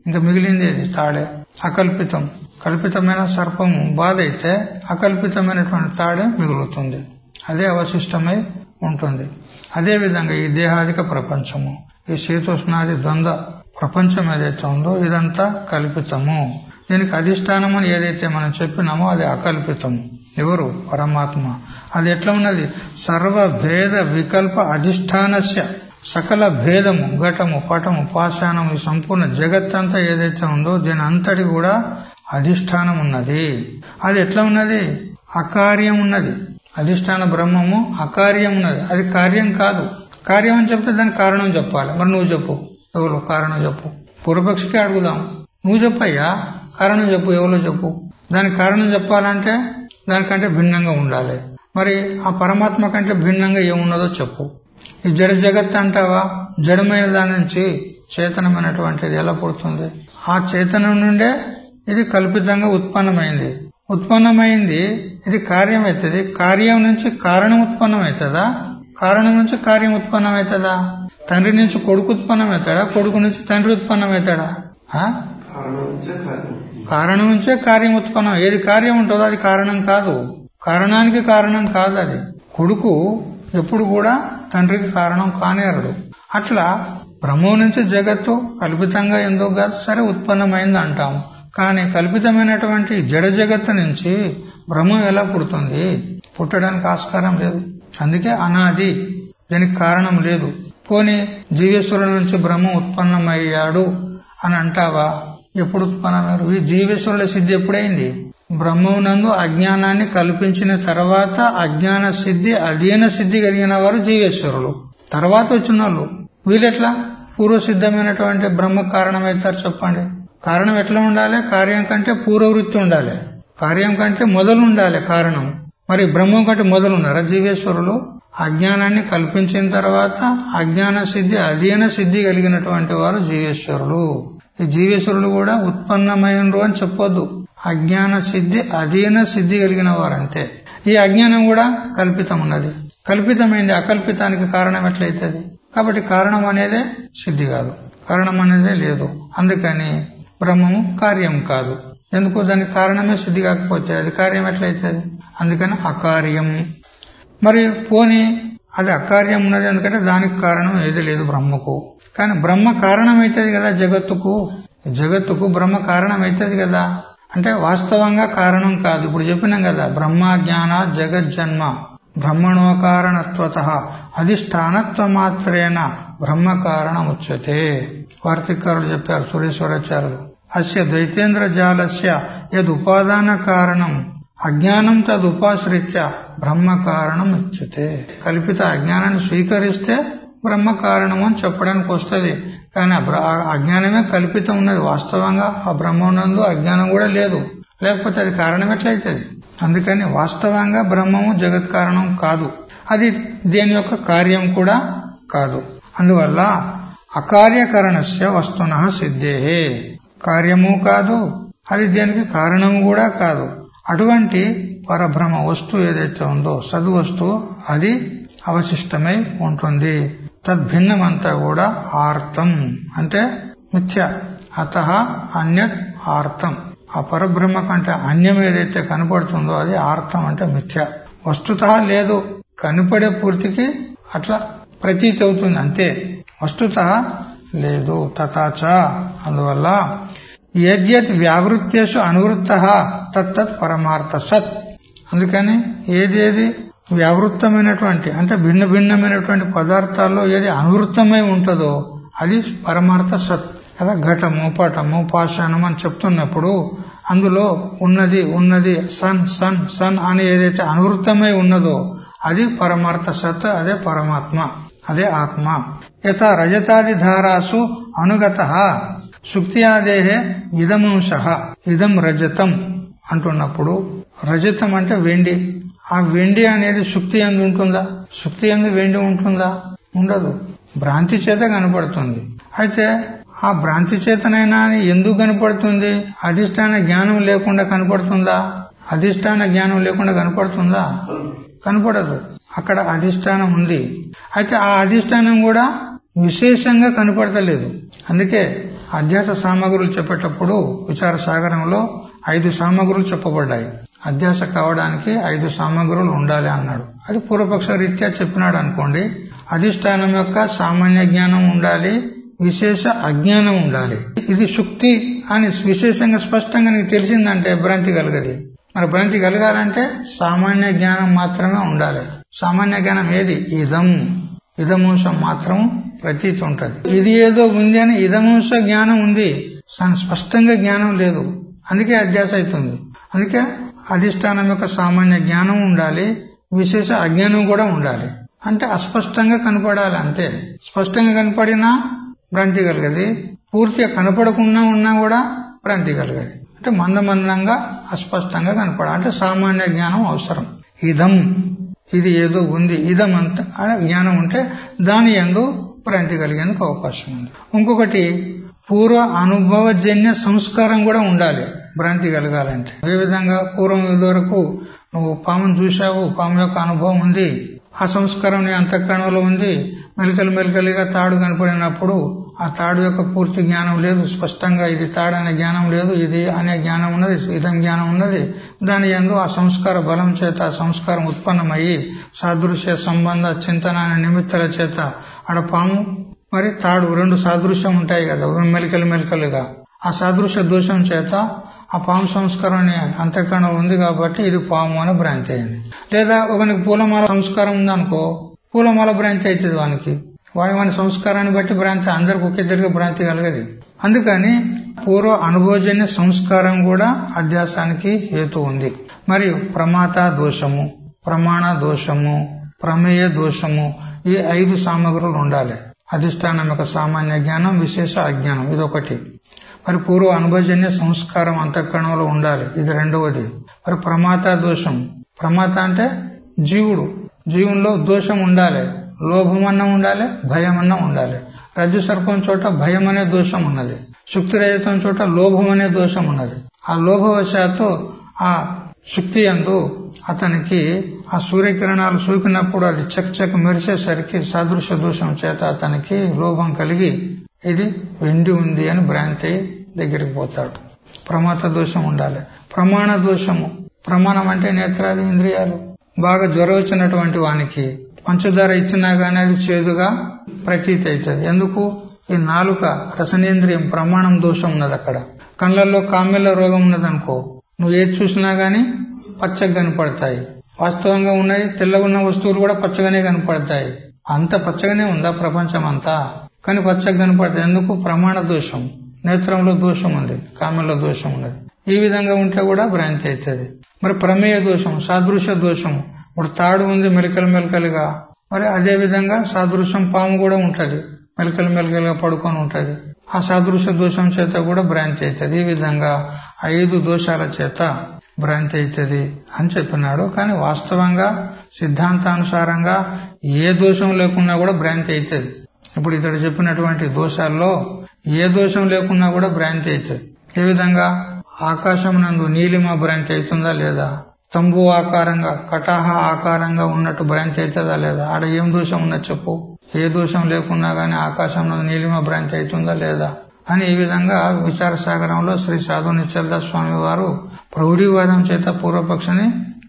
ఇంకా మిగిలింది ఏది? తాడే. అకల్పితం. కల్పితమైన సర్పము బాధ అయితే అకల్పితమైనటువంటి తాడే మిగులుతుంది, అదే అవశిష్టమై ఉంటుంది. అదేవిధంగా ఈ దేహాదిక ప్రపంచము, ఈ శీతోష్ణాది ద్వంద్వ ప్రపంచం ఏదైతే ఉందో ఇదంతా కల్పితము. దీనికి అధిష్టానం అని ఏదైతే మనం చెప్పినామో అది అకల్పితము. ఎవరు? పరమాత్మ. అది ఎట్లా ఉన్నది? సర్వభేద వికల్ప అధిష్టానస్య. సకల భేదము, ఘటము పటము పాషాణము ఈ సంపూర్ణ జగత్తంతా ఏదైతే ఉందో దీని అంతటి కూడా అధిష్టానం ఉన్నది. అది ఎట్లా ఉన్నది? అకార్యం ఉన్నది. అధిష్టాన బ్రహ్మము అకార్యం ఉన్నది, అది కార్యం కాదు. కార్యం అని చెప్తే దానికి కారణం చెప్పాలి. మరి నువ్వు చెప్పు, ఎవరు కారణం చెప్పు. పూర్వపక్షికి అడుగుదాం, నువ్వు చెప్పయ్యా కారణం చెప్పు, ఎవరో చెప్పు. దానికి కారణం చెప్పాలంటే దానికంటే భిన్నంగా ఉండాలి. మరి ఆ పరమాత్మ కంటే భిన్నంగా ఏమున్నదో చెప్పు. ఈ జడ జగత్ అంటావా? జడమైన దాని నుంచి చేతనమైనటువంటిది ఎలా పుడుతుంది? ఆ చేతనం నుండే ఇది కల్పితంగా ఉత్పన్నమైంది. ఉత్పన్నమైంది ఇది కార్యం అవుతుంది. కార్యం నుంచి కారణం ఉత్పన్నమవుతుందా? కారణం నుంచి కార్యం ఉత్పన్నమవుతుందా? తండ్రి నుంచి కొడుకు ఉత్పన్నమవుతాడా? కొడుకు నుంచి తండ్రి ఉత్పన్నమవుతాడా? కారణం నుంచే కార్యం ఉత్పన్నం. ఏది కార్యం ఉంటుందో అది కారణం కాదు, కారణానికి కారణం కాదు. అది కొడుకు ఎప్పుడు కూడా తండ్రికి కారణం కానేరడు. అట్లా బ్రహ్మం నుంచి జగత్తు కల్పితంగా ఎందుకు కాదు, సరే ఉత్పన్నమైంది అంటాము. కానీ కల్పితమైనటువంటి జడ జగత్తు నుంచి బ్రహ్మం ఎలా పుడుతుంది? పుట్టడానికి ఆస్కారం లేదు. అందుకే అనాది, దీనికి కారణం లేదు. పోనీ జీవేశ్వరుల నుంచి బ్రహ్మం ఉత్పన్నమయ్యాడు అని అంటావా? ఎప్పుడు ఉత్పన్నమయ్యారు? ఈ జీవేశ్వరుల సిద్ధి ఎప్పుడైంది? బ్రహ్మమునందు అజ్ఞానాన్ని కల్పించిన తర్వాత అజ్ఞాన సిద్ధి అధీన సిద్ధి కలిగిన వారు జీవేశ్వరులు. తర్వాత వచ్చిన వాళ్ళు వీళ్ళెట్లా పూర్వసిద్ధమైనటువంటి బ్రహ్మ కారణమవుతారు చెప్పండి? కారణం ఎట్లా ఉండాలి? కార్యం కంటే పూర్వవృత్తి ఉండాలి, కార్యం కంటే మొదలు ఉండాలి కారణం. మరి బ్రహ్మం కంటే మొదలున్నారా జీవేశ్వరులు? అజ్ఞానాన్ని కల్పించిన తర్వాత అజ్ఞాన సిద్ధి అధీన సిద్ధి కలిగినటువంటి వారు జీవేశ్వరులు. ఈ జీవేశ్వరులు కూడా ఉత్పన్నమైనరు అని చెప్పొద్దు. అజ్ఞాన సిద్ధి అధీన సిద్ధి కలిగిన వారంతే. ఈ అజ్ఞానం కూడా కల్పితం ఉన్నది. కల్పితమైంది అకల్పితానికి కారణం ఎట్లయితుంది? కాబట్టి కారణం అనేదే సిద్ధి కాదు. కారణం అనేదే లేదు. అందుకని బ్రహ్మము కార్యం కాదు. ఎందుకు? దానికి కారణమే శుద్ధి కాకపోతే అది కార్యం ఎట్లయితుంది? అందుకని అకార్యం. మరి పోనీ అది అకార్యం ఉన్నది ఎందుకంటే దానికి కారణం ఏది లేదు బ్రహ్మకు. కానీ బ్రహ్మ కారణం అవుతుంది కదా జగత్తుకు బ్రహ్మ కారణం అవుతుంది కదా. అంటే వాస్తవంగా కారణం కాదు. ఇప్పుడు చెప్పినాం కదా, బ్రహ్మ జ్ఞాన జగజ్జన్మ బ్రహ్మణో కారణత్వత అధిష్టానత్వ మాత్రేణ బ్రహ్మ కారణం ఉచ్యతే. వార్తికారులు చెప్పారు, సురేశ్వరాచార్యులు. అస్య ద్వైతేంద్ర జాలస్య యద్ ఉపాదాన కారణం అజ్ఞానం తదుపాశ్రిత్య బ్రహ్మ కారణం ఉచ్యతే. కల్పిత అజ్ఞానాన్ని స్వీకరిస్తే బ్రహ్మ కారణం అని చెప్పడానికి వస్తుంది. కానీ అజ్ఞానమే కల్పితం ఉన్నది. వాస్తవంగా ఆ బ్రహ్మనందు అజ్ఞానం కూడా లేదు. లేకపోతే అది కారణం ఎట్లయితుంది? అందుకని వాస్తవంగా బ్రహ్మము జగత్ కారణం కాదు. అది దేని యొక్క కార్యం కూడా కాదు. అందువల్ల అకార్యకరణస్య వస్తునః సిద్ధేహే. కార్యము కాదు, అది దేనికి కారణము కూడా కాదు. అటువంటి పరబ్రహ్మ వస్తువు ఏదైతే ఉందో సద్వస్తువు అది అవశిష్టమై ఉంటుంది. తద్భిన్నమంతా కూడా ఆర్తం అంటే మిథ్య. అతః అన్యత్ ఆర్తం. ఆ పరబ్రహ్మ కంటే అన్యం ఏదైతే కనపడుతుందో అది ఆర్తం అంటే మిథ్య. వస్తుతః లేదు, కనపడే పూర్తికి అట్లా ప్రతీతి అవుతుంది అంతే. వస్తుతః లేదు. తథాచ అందువల్ల యద్యత్ వ్యావృత్యేషు అనువృత్తః తత్తత్ పరమార్థ సత్. అందుకని ఏదేది వ్యావృత్తమైనటువంటి అంటే భిన్న భిన్నమైనటువంటి పదార్థాల్లో ఏది అనువృత్తమై ఉంటుందో అది పరమార్థ సత్. కదా, ఘటము పటము పాషాణం అని చెప్తున్నప్పుడు అందులో ఉన్నది సన్ సన్ సన్ అని ఏదైతే అనువృత్తమై ఉన్నదో అది పరమార్థ సత్, అదే పరమాత్మ, అదే ఆత్మ. యథా రజతాది ధారాసు అనుగతః సుక్త్యాదేహే ఇదమంశః ఇదం రజతం అంటున్నప్పుడు రజతం అంటే వెండి. ఆ వెండి అనేది శుక్తి యందు ఉంటుందా? శుక్తి యందు వెండి ఉంటుందా? ఉండదు. భ్రాంతి చేత కనపడుతుంది. అయితే ఆ భ్రాంతి చేతనైనా ఎందుకు కనపడుతుంది? అధిష్టాన జ్ఞానం లేకుండా కనపడుతుందా? అధిష్టాన జ్ఞానం లేకుండా కనపడుతుందా? కనపడదు. అక్కడ అధిష్టానం ఉంది. అయితే ఆ అధిష్టానం కూడా విశేషంగా కనపడతలేదు. అందుకే అధ్యాస సామగ్రులు చెప్పేటప్పుడు విచార సాగరంలో 5 సామగ్రులు చెప్పబడ్డాయి. అధ్యాస కావడానికి 5 సామగ్రులు ఉండాలి అన్నాడు. అది పూర్వపక్ష రీత్యా చెప్పినాడు అనుకోండి. అధిష్టానం యొక్క సామాన్య జ్ఞానం ఉండాలి, విశేష అజ్ఞానం ఉండాలి. ఇది శుక్తి అని విశేషంగా స్పష్టంగా నీకు తెలిసిందంటే భ్రాంతి కలగది. మరి భ్రాంతి కలగాలంటే సామాన్య జ్ఞానం మాత్రమే ఉండాలి. సామాన్య జ్ఞానం ఏది? ఇదమంశం మాత్రం ప్రతీతి ఉంటది. ఇది ఏదో ఉంది అని ఇదమంశ జ్ఞానం ఉంది, స్పష్టంగా జ్ఞానం లేదు. అందుకే అధ్యాస అవుతుంది. అందుకే అధిష్టానం యొక్క సామాన్య జ్ఞానం ఉండాలి, విశేష అజ్ఞానం కూడా ఉండాలి. అంటే అస్పష్టంగా కనపడాలి అంతే. స్పష్టంగా కనపడినా భ్రాంతి కలగది, పూర్తిగా కనపడకుండా ఉన్నా కూడా భ్రాంతి కలగది. అంటే మందమందంగా అస్పష్టంగా కనపడాలి. అంటే సామాన్య జ్ఞానం అవసరం. ఇది ఏదో ఉంది, ఇదం అంత జ్ఞానం ఉంటే దాని యందు భ్రాంతి కలిగేందుకు అవకాశం ఉంది. ఇంకొకటి పూర్వ అనుభవజన్య సంస్కారం కూడా ఉండాలి భ్రాంతి కలగాలంటే. ఏ విధంగా? పూర్వం ఇదివరకు నువ్వు పామును చూశావు, పాము యొక్క అనుభవం ఉంది, ఆ సంస్కారం నీ అంతఃకరణలో ఉంది. మెలికలుగా తాడు కనపడినప్పుడు ఆ తాడు యొక్క పూర్తి జ్ఞానం లేదు, స్పష్టంగా ఇది తాడు అనే జ్ఞానం లేదు, ఇది అనే జ్ఞానం ఉన్నది, ఇదం జ్ఞానం ఉన్నది. దాని యందు ఆ సంస్కార బలం చేత ఆ సంస్కారం ఉత్పన్నమయ్యి సాదృశ్య సంబంధ చింతన అనే నిమిత్తాల చేత ఆడ పాము మరి తాడు 2 సాదృశ్యం ఉంటాయి కదా, మెలికలుగా. ఆ సాదృశ్య దోషం చేత ఆ పాము సంస్కారం అంతఃకరణం ఉంది కాబట్టి ఇది పాము అని భ్రాంతి అయింది. లేదా ఒకనికి పూలమాల సంస్కారం ఉందనుకో, పూలమాల భ్రాంతి అవుతుంది వానికి. వాడి సంస్కారాన్ని బట్టి భ్రాంతి, అందరికి ఒకేద్దరిగా భ్రాంతి కలగదు. అందుకని పూర్వ అనుభవజన్య సంస్కారం కూడా అధ్యాసానికి హేతు ఉంది. మరియు ప్రమాత దోషము, ప్రమాణ దోషము, ప్రమేయ దోషము, ఈ 5 సామగ్రులు ఉండాలి. అధిష్టానం యొక్క సామాన్య జ్ఞానం, విశేష అజ్ఞానం, ఇదొకటి. మరి పూర్వ అనుభవజన్య సంస్కారం అంతఃకరణంలో ఉండాలి, ఇది రెండవది. మరి ప్రమాత దోషం, ప్రమాత అంటే జీవుల్లో దోషం ఉండాలి. లోభమన్నా ఉండాలి, భయమన్నా ఉండాలి. రజ్జు సర్పం చోట భయం అనే దోషం ఉన్నది, శుక్తిరహితం చోట లోభం అనే దోషం ఉన్నది. ఆ లోభవశాత్తు ఆ శుక్తి యందు అతనికి ఆ సూర్యకిరణాలు సూకినప్పుడు అది చక్ మెరిసేసరికి సాదృశ్య దోషం చేత అతనికి లోభం కలిగి ఇది వెండి ఉంది అని భ్రాంతి దగ్గరికి పోతాడు. ప్రమాత దోషం ఉండాలి. ప్రమాణ దోషము, ప్రమాణం అంటే నేత్రాది ఇంద్రియాలు. బాగా జ్వరం వచ్చినటువంటి వానికి పంచదార ఇచ్చినా గానీ అది చేదుగా ప్రతీతి అవుతుంది. ఎందుకు? ఈ నాలుక రసనేంద్రియం ప్రమాణం దోషం ఉన్నది అక్కడ. కళ్ళల్లో కామెల్ల రోగం ఉన్నదనుకో, నువ్వు ఏది చూసినా గానీ పచ్చగా కనపడతాయి. వాస్తవంగా ఉన్నాయి తెల్లగున్న వస్తువులు కూడా పచ్చగానే కనపడతాయి. అంత పచ్చగానే ఉందా ప్రపంచం అంతా? కానీ పచ్చగా కనపడతాయి. ఎందుకు? ప్రమాణ దోషం. నేత్రంలో దోషం ఉంది, కామెల్లో దోషం ఉన్నది. ఈ విధంగా ఉంటే కూడా భ్రాంతి అవుతుంది. మరి ప్రమేయ దోషం, సాదృశ్య దోషం. ఇప్పుడు తాడు ఉంది మెలకలు మెలకలుగా, మరి అదే విధంగా సాదృశ్యం పాము కూడా ఉంటది, మెలకలు మెలకలుగా పడుకొని ఉంటది. ఆ సాదృశ్య దోషం చేత కూడా భ్రాంతి అవుతుంది. ఈ విధంగా 5 దోషాల చేత భ్రాంతి అవుతుంది అని చెప్పినాడు. కానీ వాస్తవంగా సిద్ధాంతానుసారంగా ఏ దోషం లేకున్నా కూడా భ్రాంతి అవుతుంది. ఇప్పుడు ఇతడు చెప్పినటువంటి దోషాల్లో ఏ దోషం లేకున్నా కూడా భ్రాంతి అవుతుంది. ఏ విధంగా? ఆకాశం నందు నీలిమ భ్రాంతి అవుతుందా లేదా? తంబు ఆకారంగా కటాహ ఆకారంగా ఉన్నట్టు భ్రాంతి అవుతుందా లేదా? ఆడ ఏం దోషం ఉన్నది చెప్పు? ఏ దోషం లేకున్నా గానీ ఆకాశం నందు నీలిమ భ్రాంతి అవుతుందా లేదా అని ఈ విధంగా విచార సాగరంలో శ్రీ సాధు నిశ్చలదాస్ స్వామి వారు ప్రౌఢివాదం చేత పూర్వపక్షని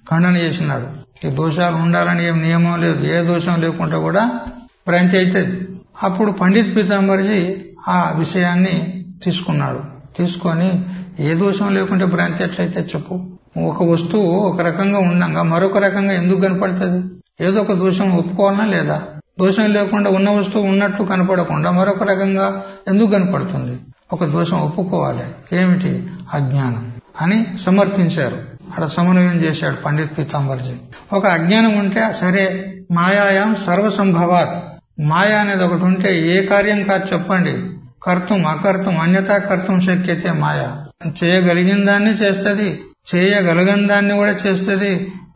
ఖండన చేసినాడు. ఈ దోషాలు ఉండాలని ఏం నియమం లేదు, ఏ దోషం లేకుండా కూడా భ్రాంతి అవుతుంది. అప్పుడు పండిత్ పీతాంబర్జీ ఆ విషయాన్ని తీసుకున్నాడు. తీసుకొని ఏ దోషం లేకుంటే భ్రాంతి ఎట్లయితే చెప్పు? ఒక వస్తువు ఒక రకంగా ఉండగా మరొక రకంగా ఎందుకు కనపడుతుంది? ఏదో ఒక దోషం ఒప్పుకోవాలనా లేదా? దోషం లేకుండా ఉన్న వస్తువు ఉన్నట్టు కనపడకుండా మరొక రకంగా ఎందుకు కనపడుతుంది? ఒక దోషం ఒప్పుకోవాలి. ఏమిటి? అజ్ఞానం అని సమర్థించారు. అక్కడ సమన్వయం చేశాడు పండిత్ పీతాంబర్జీ. ఒక అజ్ఞానం ఉంటే సరే, మాయాయాం సర్వసంభవాత్, మాయ అనేది ఒకటి ఉంటే ఏ కార్యం కాదు చెప్పండి. కర్తం అకర్తం అన్యతా కర్తం శక్యతే మాయ. చేయగలిగిన దాన్ని చేస్తుంది, చేయగలిగిన దాన్ని కూడా చేస్తుంది,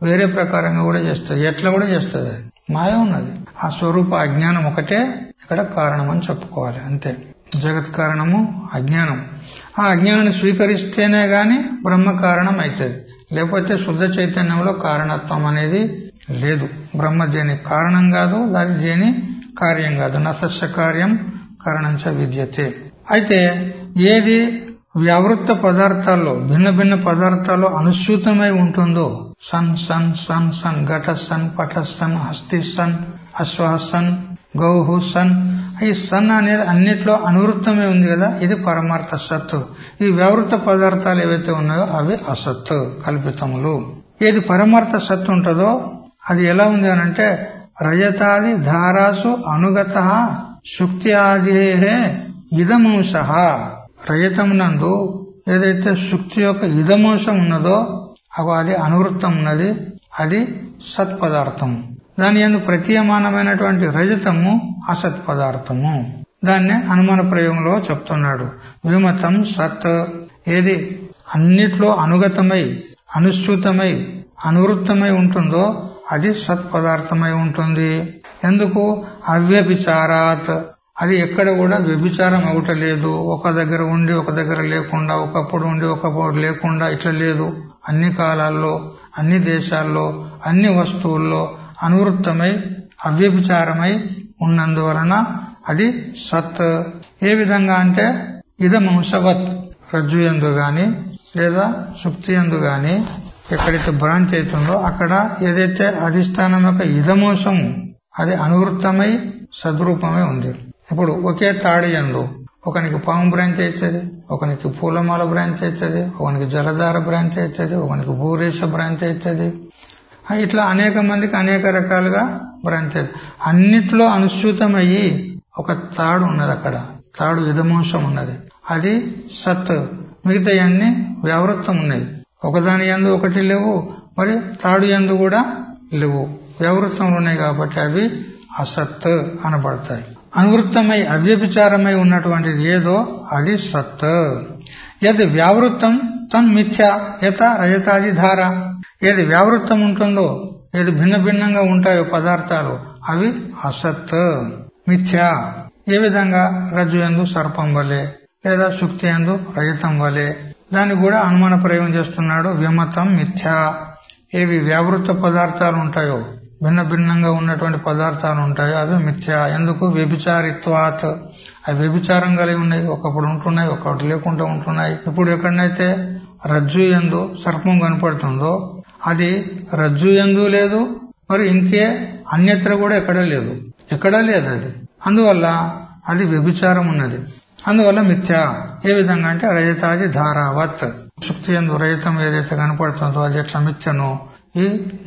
వేరే ప్రకారంగా కూడా చేస్తుంది, ఎట్లా కూడా చేస్తుంది. మాయ ఉన్నది. ఆ స్వరూప అజ్ఞానం ఒకటే ఇక్కడ కారణం అని చెప్పుకోవాలి. అంతే. జగత్ కారణము అజ్ఞానం. ఆ అజ్ఞానాన్ని స్వీకరిస్తేనే గాని బ్రహ్మ కారణం అవుతుంది. లేకపోతే శుద్ధ చైతన్యంలో కారణత్వం అనేది లేదు. బ్రహ్మ దేని కారణం కాదు, దాని దేని కార్యం కాదు. నతస్య కార్యం కారణంచ విద్యతే. అయితే ఏది వ్యావృత్త పదార్థాల్లో భిన్న భిన్న పదార్థాల్లో అనుసూతమై ఉంటుందో, సన్ సన్ సన్ సన్, ఘట సన్, పట సన్, హస్తి సన్, అశ్వ సన్, గౌహు సన్, ఈ సన్ అనేది అన్నిట్లో అనువృత్తమై ఉంది కదా, ఇది పరమార్థ సత్తు. ఈ వ్యావృత్త పదార్థాలు ఏవైతే ఉన్నాయో అవి అసత్తు, కల్పితములు. ఏది పరమార్థ సత్తు ఉంటుందో అది ఎలా ఉంది అనంటే, రజతాది ధారాసు అనుగత శుక్తి ఆదిహే ఇదమంశ. రజతమునందు ఏదైతే శుక్తి యొక్క ఇదమంశం ఉన్నదో అది అనువృత్తం ఉన్నది, అది సత్పదార్థము. దాని యందు ప్రతీయమానమైనటువంటి రజతము అసత్ పదార్థము. దాన్నే అనుమాన ప్రయోగంలో చెప్తున్నాడు. విమతం సత్, ఏది అన్నిట్లో అనుగతమై అనుసూతమై అనువృత్తమై ఉంటుందో అది సత్పదార్థమై ఉంటుంది. ఎందుకు? అవ్యభిచారాత్, అది ఎక్కడ కూడా వ్యభిచారం అవటలేదు. ఒక దగ్గర ఉండి ఒక దగ్గర లేకుండా, ఒకప్పుడు ఉండి ఒకప్పుడు లేకుండా, ఇట్లా లేదు. అన్ని కాలాల్లో, అన్ని దేశాల్లో, అన్ని వస్తువుల్లో అనువృత్తమై అవ్యభిచారమై ఉన్నందువలన అది సత్. ఏ విధంగా అంటే, ఇదమంశవత్, రజ్జు యందు గాని లేదా శుక్తి యందు గాని ఎక్కడైతే భ్రాంతి అవుతుందో అక్కడ ఏదైతే అధిష్టానం యొక్క ఇదమంశం అది అనువృత్తమై సద్రూపమై ఉంది. ఇప్పుడు ఒకే తాడి యందు ఒకనికి పాము భ్రాంతి అవుతుంది, ఒకనికి పూలమాల భ్రాంతి అవుతుంది, ఒకనికి జలధార భ్రాంతి అవుతుంది, ఒకనికి భూరేష భ్రాంతి అవుతుంది. ఇట్లా అనేక మందికి అనేక రకాలుగా భ్రాంతి అవుతుంది. అన్నిట్లో అనుసూతమయ్యి ఒక తాడు ఉన్నది, అక్కడ తాడు ఇదమంశం ఉన్నది, అది సత్. మిగతా అన్ని వ్యావృత్తం ఉన్నాయి. ఒకదాని యందు ఒకటి లేవు, మరి తాడు యందు కూడా లేవు, వ్యావృత్తంలో ఉన్నాయి కాబట్టి అవి అసత్ అనబడతాయి. అనువృత్తమై అవ్యభిచారమై ఉన్నటువంటిది ఏదో అది సత్. యది వ్యావృత్తం తన్ మిథ్యా యత రజతాది ధార. ఏది వ్యావృత్తం ఉంటుందో, ఏది భిన్న భిన్నంగా ఉంటాయో పదార్థాలు అవి అసత్, మిథ్యా. ఏ విధంగా రజ్జు యందు సర్పం వలె లేదా శుక్తి యందు రజతం వలె. దాన్ని కూడా అనుమాన ప్రయోగం చేస్తున్నాడు. విమతం మిథ్యా. ఏవి వ్యావృత్త పదార్థాలు ఉంటాయో, భిన్న భిన్నంగా ఉన్నటువంటి పదార్థాలు ఉంటాయో అవి మిథ్యా. ఎందుకు? వ్యభిచారిత్వాత్, అవి వ్యభిచారం కలిగి ఉన్నాయి, ఒకప్పుడు ఉంటున్నాయి, ఒకటి లేకుండా ఉంటున్నాయి. ఇప్పుడు ఎక్కడనైతే రజ్జు యందు సర్పం కనపడుతుందో అది రజ్జు యందు లేదు, మరి ఇంకే అన్యత్ర కూడా ఎక్కడా లేదు అది. అందువల్ల అది వ్యభిచారం ఉన్నది, అందువల్ల మిథ్య. ఏ విధంగా అంటే రజతాది ధారావత్, శుక్తి యందు రజతం ఏదైతే కనపడుతుందో అది ఎట్లా మిథ్యనో ఈ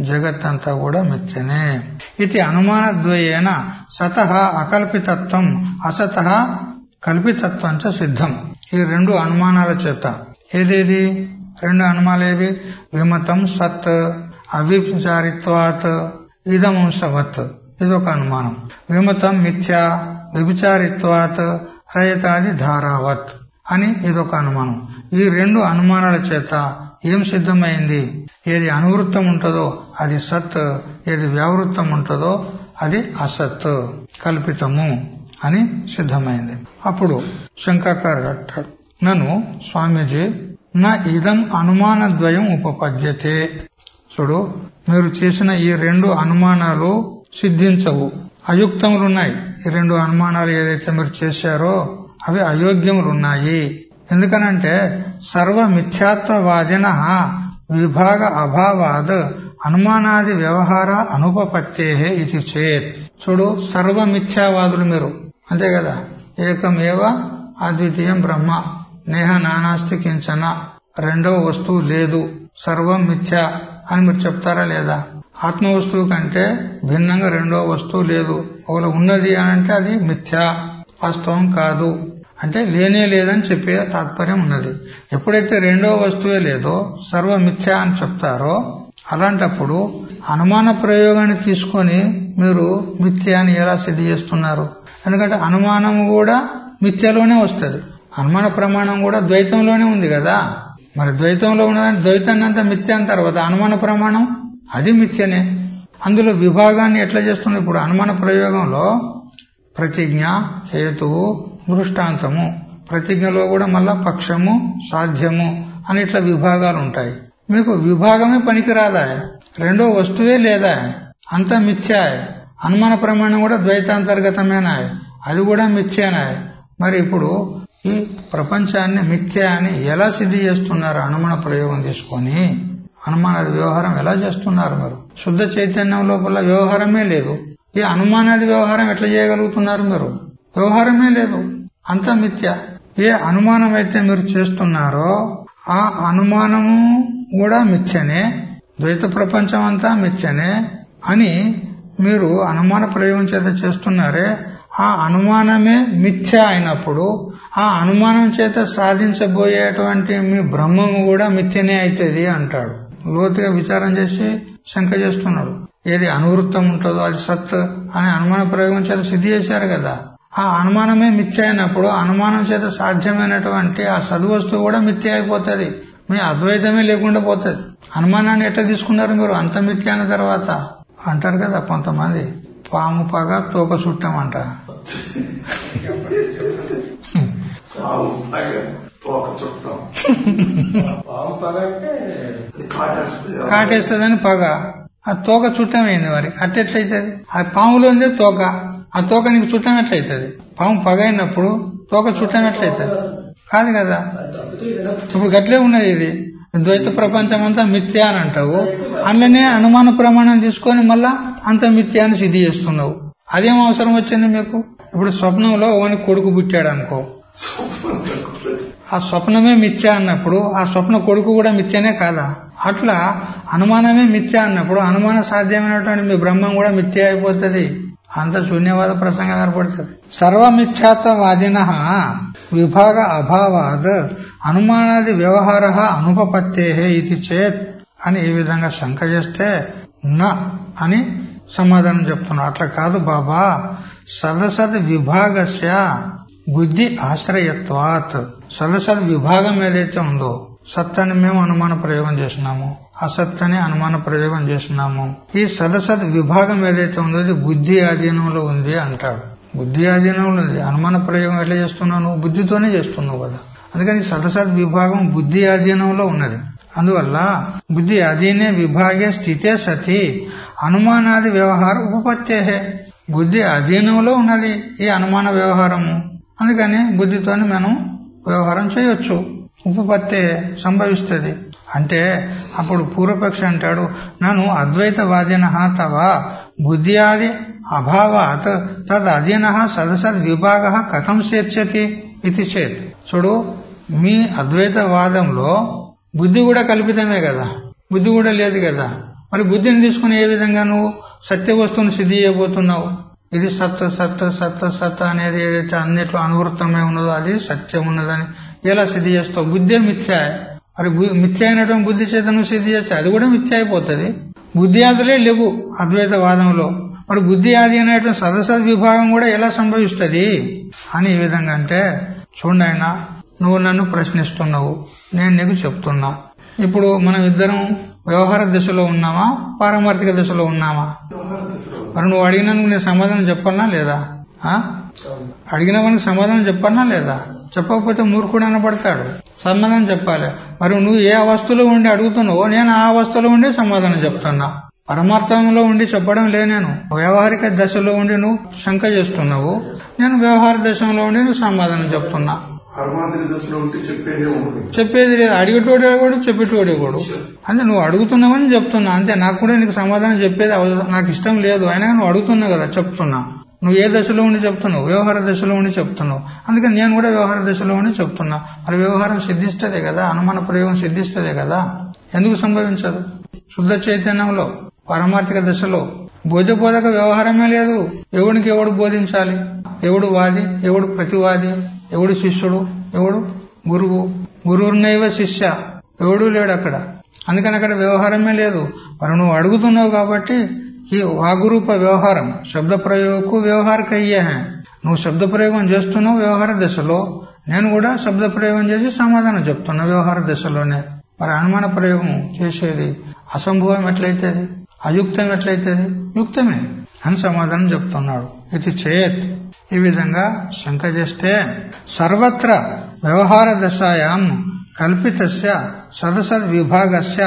జగత్తంతా కూడా మిథ్యనే. ఇది అనుమానద్వయేన సతః అకల్పితత్వం అసతః కల్పితత్వం చ సిద్ధం. ఈ రెండు అనుమానాల చేత ఏదేది రెండు అనుమానాలేది? విమతం సత్ అవ్యభిచారిత్వాత్ ఇదమంశవత్, ఇదొక అనుమానం. విమతం మిథ్యా వ్యభిచారిత్వాత్ రజతాది ధారావత్ అని ఇదొక అనుమానం. ఈ రెండు అనుమానాల చేత ఏం సిద్ధమైంది? ఏది అనువృత్తం ఉంటుందో అది సత్, ఏది వ్యావృత్తం ఉంటుందో అది అసత్, కల్పితము అని సిద్ధమైంది. అప్పుడు శంకాకారుడు అంటాడు, నన్ను స్వామీజీ నా ఇదం అనుమానద్వయం ఉపపద్యతే. చూడు, మీరు చేసిన ఈ రెండు అనుమానాలు సిద్ధించవు, అయుక్తములున్నాయి. ఈ రెండు అనుమానాలు ఏదైతే మీరు చేశారో అవి అయోగ్యములున్నాయి. ఎందుకనంటే సర్వ మిథ్యాత్వవాదిన విభాగ అభావాద్ అనుమానాది వ్యవహార అనుపపత్తే ఇది చేత్. చూడు, సర్వ మిథ్యావాదులు మీరు, అంతే కదా. ఏకమేవ అద్వితీయం బ్రహ్మ, నేహ నానాస్తి కించన, రెండవ వస్తువు లేదు, సర్వం మిథ్య అని మీరు చెప్తారా లేదా? ఆత్మ వస్తువు కంటే భిన్నంగా రెండవ వస్తువు లేదు. ఒకవేళ ఉన్నది అని అంటే అది మిథ్య, వాస్తవం కాదు అంటే లేనే లేదని చెప్పే తాత్పర్యం ఉన్నది. ఎప్పుడైతే రెండవ వస్తువే లేదో సర్వ మిథ్య అని చెప్తారో అలాంటప్పుడు అనుమాన ప్రయోగాన్ని తీసుకొని మీరు మిథ్య అని ఎలా సిద్ధి చేస్తున్నారు? ఎందుకంటే అనుమానం కూడా మిథ్యలోనే వస్తుంది, అనుమాన ప్రమాణం కూడా ద్వైతంలోనే ఉంది కదా. మరి ద్వైతంలో ఉన్నదంటే ద్వైతాన్ని అంతా మిథ్య అని తర్వాత అనుమాన ప్రమాణం అది మిథ్యనే. అందులో విభాగాన్ని ఎట్లా చేస్తున్నారు? ఇప్పుడు అనుమాన ప్రయోగంలో ప్రతిజ్ఞ, హేతువు, దృష్టాంతము, ప్రతిజ్ఞలో కూడా మళ్ళా పక్షము, సాధ్యము అని ఇట్లా విభాగాలు ఉంటాయి. మీకు విభాగమే పనికిరాదా? రెండో వస్తువే లేదా? అంత మిథ్యా. అనుమాన ప్రమాణం కూడా ద్వైతాంతర్గతమేనా? అది కూడా మిథ్యానా? మరి ఇప్పుడు ఈ ప్రపంచాన్ని మిథ్య అని ఎలా సిద్ధి చేస్తున్నారు? అనుమాన ప్రయోగం తీసుకొని అనుమానాది వ్యవహారం ఎలా చేస్తున్నారు? మీరు శుద్ధ చైతన్యం లోపల వ్యవహారమే లేదు, ఈ అనుమానాది వ్యవహారం ఎట్లా చేయగలుగుతున్నారు? మీరు వ్యవహారమే లేదు, అంతా మిథ్య. ఏ అనుమానం అయితే మీరు చేస్తున్నారో ఆ అనుమానము కూడా మిథ్యనే, ద్వైత ప్రపంచం అంతా మిథ్యనే అని మీరు అనుమాన ప్రయోగం చేత చేస్తున్నారే, ఆ అనుమానమే మిథ్య అయినప్పుడు ఆ అనుమానం చేత సాధించబోయేటువంటి మీ బ్రహ్మము కూడా మిథ్యనే అవుతుంది అంటాడు. లోతుగా విచారం చేసి శంక చేస్తున్నాడు. ఏది అనువృత్తం ఉంటుందో అది సత్ అనే అనుమాన ప్రయోగం చేత సిద్ధి చేశారు కదా. ఆ అనుమానమే మిథ్య అయినప్పుడు అనుమానం చేత సాధ్యమైనటువంటి ఆ సద్వస్తువు కూడా మిథ్య అయిపోతుంది, మీ అద్వైతమే లేకుండా పోతుంది. అనుమానాన్ని ఎట్లా తీసుకున్నారు మీరు? అంత మిథ్య అయిన తర్వాత అంటారు కదా కొంతమంది, పాము పగ తోక చుట్టమంట. కాటేస్తుందని పగ, ఆ తోక చుట్టమైంది. మరి అట్టెట్లయితుంది? ఆ పాములో ఉందే తోక, ఆ తోక నీకు చుట్టం ఎట్లయితుంది? పాము పగ అయినప్పుడు తోక చుట్టం ఎట్లయితుంది? కాదు కదా. ఇప్పుడు గట్లే ఉన్నది. ఇది ద్వైత ప్రపంచం అంతా మిథ్య అని అంటావు, అందులోనే అనుమాన ప్రమాణం తీసుకొని మళ్ళా అంత మిథ్య అని సిద్ధి చేస్తున్నావు. అదేం అవసరం వచ్చింది మీకు? ఇప్పుడు స్వప్నంలో ఓని కొడుకు పుట్టాడు అనుకో, ఆ స్వప్నమే మిథ్య అన్నప్పుడు ఆ స్వప్న కొడుకు కూడా మిథ్యనే కాదా? అట్లా అనుమానమే మిథ్య అన్నప్పుడు అనుమాన సాధ్యమైనటువంటి మీ బ్రహ్మం కూడా మిథ్య అయిపోతుంది. అంత శూన్యవాద ప్రసంగం ఏర్పడుతుంది. సర్వమిథ్యాత్వవాదిన విభాగ అభావాద్ అనుమానాది వ్యవహార అనుపపత్తే ఇది చేత్ అని ఈ విధంగా శంక చేస్తే నా అని సమాధానం చెప్తున్నా. అట్లా కాదు బాబా, సదసద్ విభాగస్య బుద్ధి ఆశ్రయత్వాత్. సదసద్ విభాగం ఏదైతే ఉందో, సత్ అని మేము అనుమాన ప్రయోగం చేసినాము, అసత్ అని అనుమాన ప్రయోగం చేసినాము. ఈ సదసద్ విభాగం ఏదైతే ఉందో అది బుద్ధి ఆధీనంలో ఉంది అంటాడు. బుద్ధి ఆధీనంలో ఉంది. అనుమాన ప్రయోగం ఎట్లా చేస్తున్నావు? నువ్వు బుద్ధితోనే చేస్తున్నావు కదా. అందుకని సదసద్ విభాగం బుద్ధి ఆధీనంలో ఉన్నది. అందువల్ల బుద్ధి అధీనే విభాగే స్థితే సతి అనుమానాది వ్యవహార ఉపపత్తే. బుద్ధి అధీనంలో ఉన్నది ఈ అనుమాన వ్యవహారము. అందుకని బుద్ధితోని మనం వ్యవహారం చేయొచ్చు, ఉపపత్తే సంభవిస్తుంది. అంటే అప్పుడు పూర్వపక్షి అంటాడు, నన్ను అద్వైతవాదిన తవ బుద్ధ్యాది అభావాత్ తద్ అధీన సదసద్ విభాగ కథం చేర్చతి ఇది చేత్. చూడు, మీ అద్వైతవాదంలో బుద్ధి కూడా కల్పితమే కదా, బుద్ధి కూడా లేదు కదా. మరి బుద్ధిని తీసుకుని ఏ విధంగా నువ్వు సత్య వస్తువును సిద్ధి చేయబోతున్నావు? ఇది సత్త సత్త సత్త సత్త అనేది ఏదైతే అన్నిట్లో అనువృత్తమై ఉన్నదో అది సత్యం ఉన్నదని ఎలా సిద్ధి చేస్తావు? బుద్ధే మిథ్యా. మరి మిథ్య అయినటువంటి బుద్ధి చేత నువ్వు సిద్ధి చేస్తే అది కూడా మిథ్య అయిపోతుంది. బుద్ధి ఆదులే లేవు అద్వైతవాదంలో. మరి బుద్ధి ఆది అనేటువంటి సదసద్ విభాగం కూడా ఎలా సంభవిస్తుంది అని ఈ విధంగా అంటే, చూడండి ఆయన, నువ్వు నన్ను ప్రశ్నిస్తున్నావు, నేను నీకు చెప్తున్నా. ఇప్పుడు మనం ఇద్దరం వ్యవహార దశలో ఉన్నామా, పారమార్థిక దశలో ఉన్నామా? మరి నువ్వు అడిగినందుకు నేను సమాధానం చెప్పాలనా లేదా? అడిగిన వానికి సమాధానం చెప్పాలనా లేదా? చెప్పకపోతే మూర్ఖుడు అనబడతాడు. సమాధానం చెప్పాలి. మరి నువ్వు ఏ అవస్థలో ఉండి అడుగుతున్నావో నేను ఆ అవస్థలో ఉండి సమాధానం చెప్తున్నా. పరమార్థంలో ఉండి చెప్పడం లే. నేను వ్యవహారిక దశలో ఉండి నువ్వు శంక చేస్తున్నావు, నేను వ్యవహార దశలో ఉండి నువ్వు సమాధానం చెప్తున్నా. చెప్పేది లేదు, అడిగేటోడే కూడా చెప్పేటోడే కూడా. అంటే నువ్వు అడుగుతున్నావని చెప్తున్నా అంతే. నాకు కూడా నీకు సమాధానం చెప్పేది నాకు ఇష్టం లేదు, అయినా నువ్వు అడుగుతున్నావు కదా, చెప్తున్నా. నువ్వు ఏ దశలో ఉండి చెప్తున్నావు? వ్యవహార దశలో ఉండి చెప్తున్నావు. అందుకని నేను కూడా వ్యవహార దశలో ఉండి చెప్తున్నా. మరి వ్యవహారం సిద్ధిస్తదే కదా, అనుమాన ప్రయోగం సిద్ధిస్తదే కదా. ఎందుకు సంభవించదు? శుద్ధ చైతన్యంలో పారమార్థిక దశలో బోధబోధక వ్యవహారమే లేదు. ఎవడికి ఎవడు బోధించాలి? ఎవడు వాది, ఎవడు ప్రతివాది, ఎవడు శిష్యుడు, ఎవడు గురువు? గురువునైవ శిష్య, ఎవడూ లేడు అక్కడ. అందుకని అక్కడ వ్యవహారమే లేదు. మరి నువ్వు అడుగుతున్నావు కాబట్టి ఈ వాగురూప వ్యవహారం శబ్ద ప్రయోగకు వ్యవహార కయ్యే. నువ్వు శబ్ద ప్రయోగం చేస్తున్నావు వ్యవహార దశలో, నేను కూడా శబ్ద ప్రయోగం చేసి సమాధానం చెప్తున్నా వ్యవహార దశలోనే. మరి అనుమాన ప్రయోగం చేసేది అసంభవం ఎట్లయితేది, అయుక్తం ఎట్లయితేది? యుక్తమే అని సమాధానం చెప్తున్నాడు. ఇది చేత్. ఈ విధంగా శంక చేస్తే సర్వత్ర వ్యవహార దశాయాం కల్పితస్య సదసద్ విభాగస్య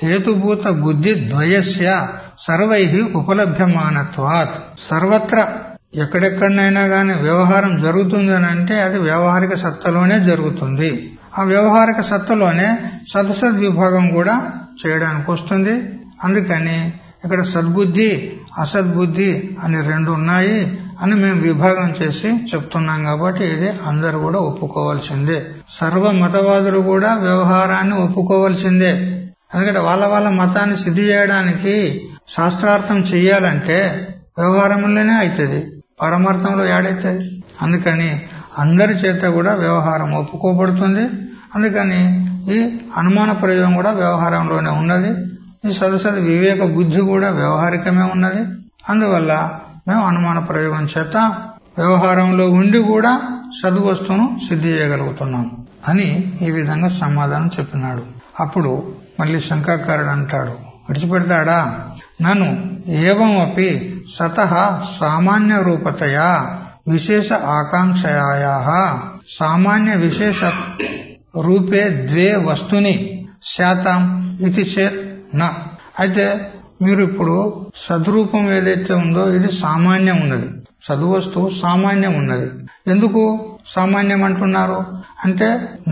హేతుభూత బుద్ధి ద్వయస్య సర్వై ఉపలభ్యమానత్వాత్. సర్వత్ర ఎక్కడెక్కడనైనా గాని వ్యవహారం జరుగుతుంది అని అంటే అది వ్యవహారిక సత్తలోనే జరుగుతుంది. ఆ వ్యవహారిక సత్తలోనే సదసద్ విభాగం కూడా చేయడానికి వస్తుంది. అందుకని ఇక్కడ సద్బుద్ధి అసద్బుద్ధి అని రెండు ఉన్నాయి అని మేము విభాగం చేసి చెప్తున్నాం. కాబట్టి ఇది అందరూ కూడా ఒప్పుకోవాల్సిందే. సర్వ మతవాదులు కూడా వ్యవహారాన్ని ఒప్పుకోవాల్సిందే. ఎందుకంటే వాళ్ళ వాళ్ళ మతాన్ని సిద్ధి చేయడానికి శాస్త్రార్థం చెయ్యాలంటే వ్యవహారంలోనే అవుతుంది, పరమార్థంలో ఏడైతుంది. అందుకని అందరి చేత కూడా వ్యవహారం ఒప్పుకోబడుతుంది. అందుకని ఈ అనుమాన ప్రయోగం కూడా వ్యవహారంలోనే ఉన్నది. ఈ సదసద్ వివేక బుద్ధి కూడా వ్యవహారికమే ఉన్నది. అందువల్ల మేము అనుమాన ప్రయోగం చేత వ్యవహారంలో ఉండి కూడా సద్వస్తువును సిద్ధి చేయగలుగుతున్నాం అని ఈ విధంగా సమాధానం చెప్పినాడు. అప్పుడు మళ్ళీ శంకాకారుడు అంటాడు, విడిచిపెడతాడా? నన్ను ఏవం అపి సతః సామాన్య రూపతయా విశేష ఆకాంక్షయాయాః సామాన్య విశేష రూపే ద్వే వస్తుని శాతం ఇది చేత్ నా. అయితే మీరు ఇప్పుడు సద్రూపం ఏదైతే ఉందో ఇది సామాన్యం ఉన్నది, సద్వస్తువు సామాన్యం ఉన్నది. ఎందుకు సామాన్యం అంటున్నారు అంటే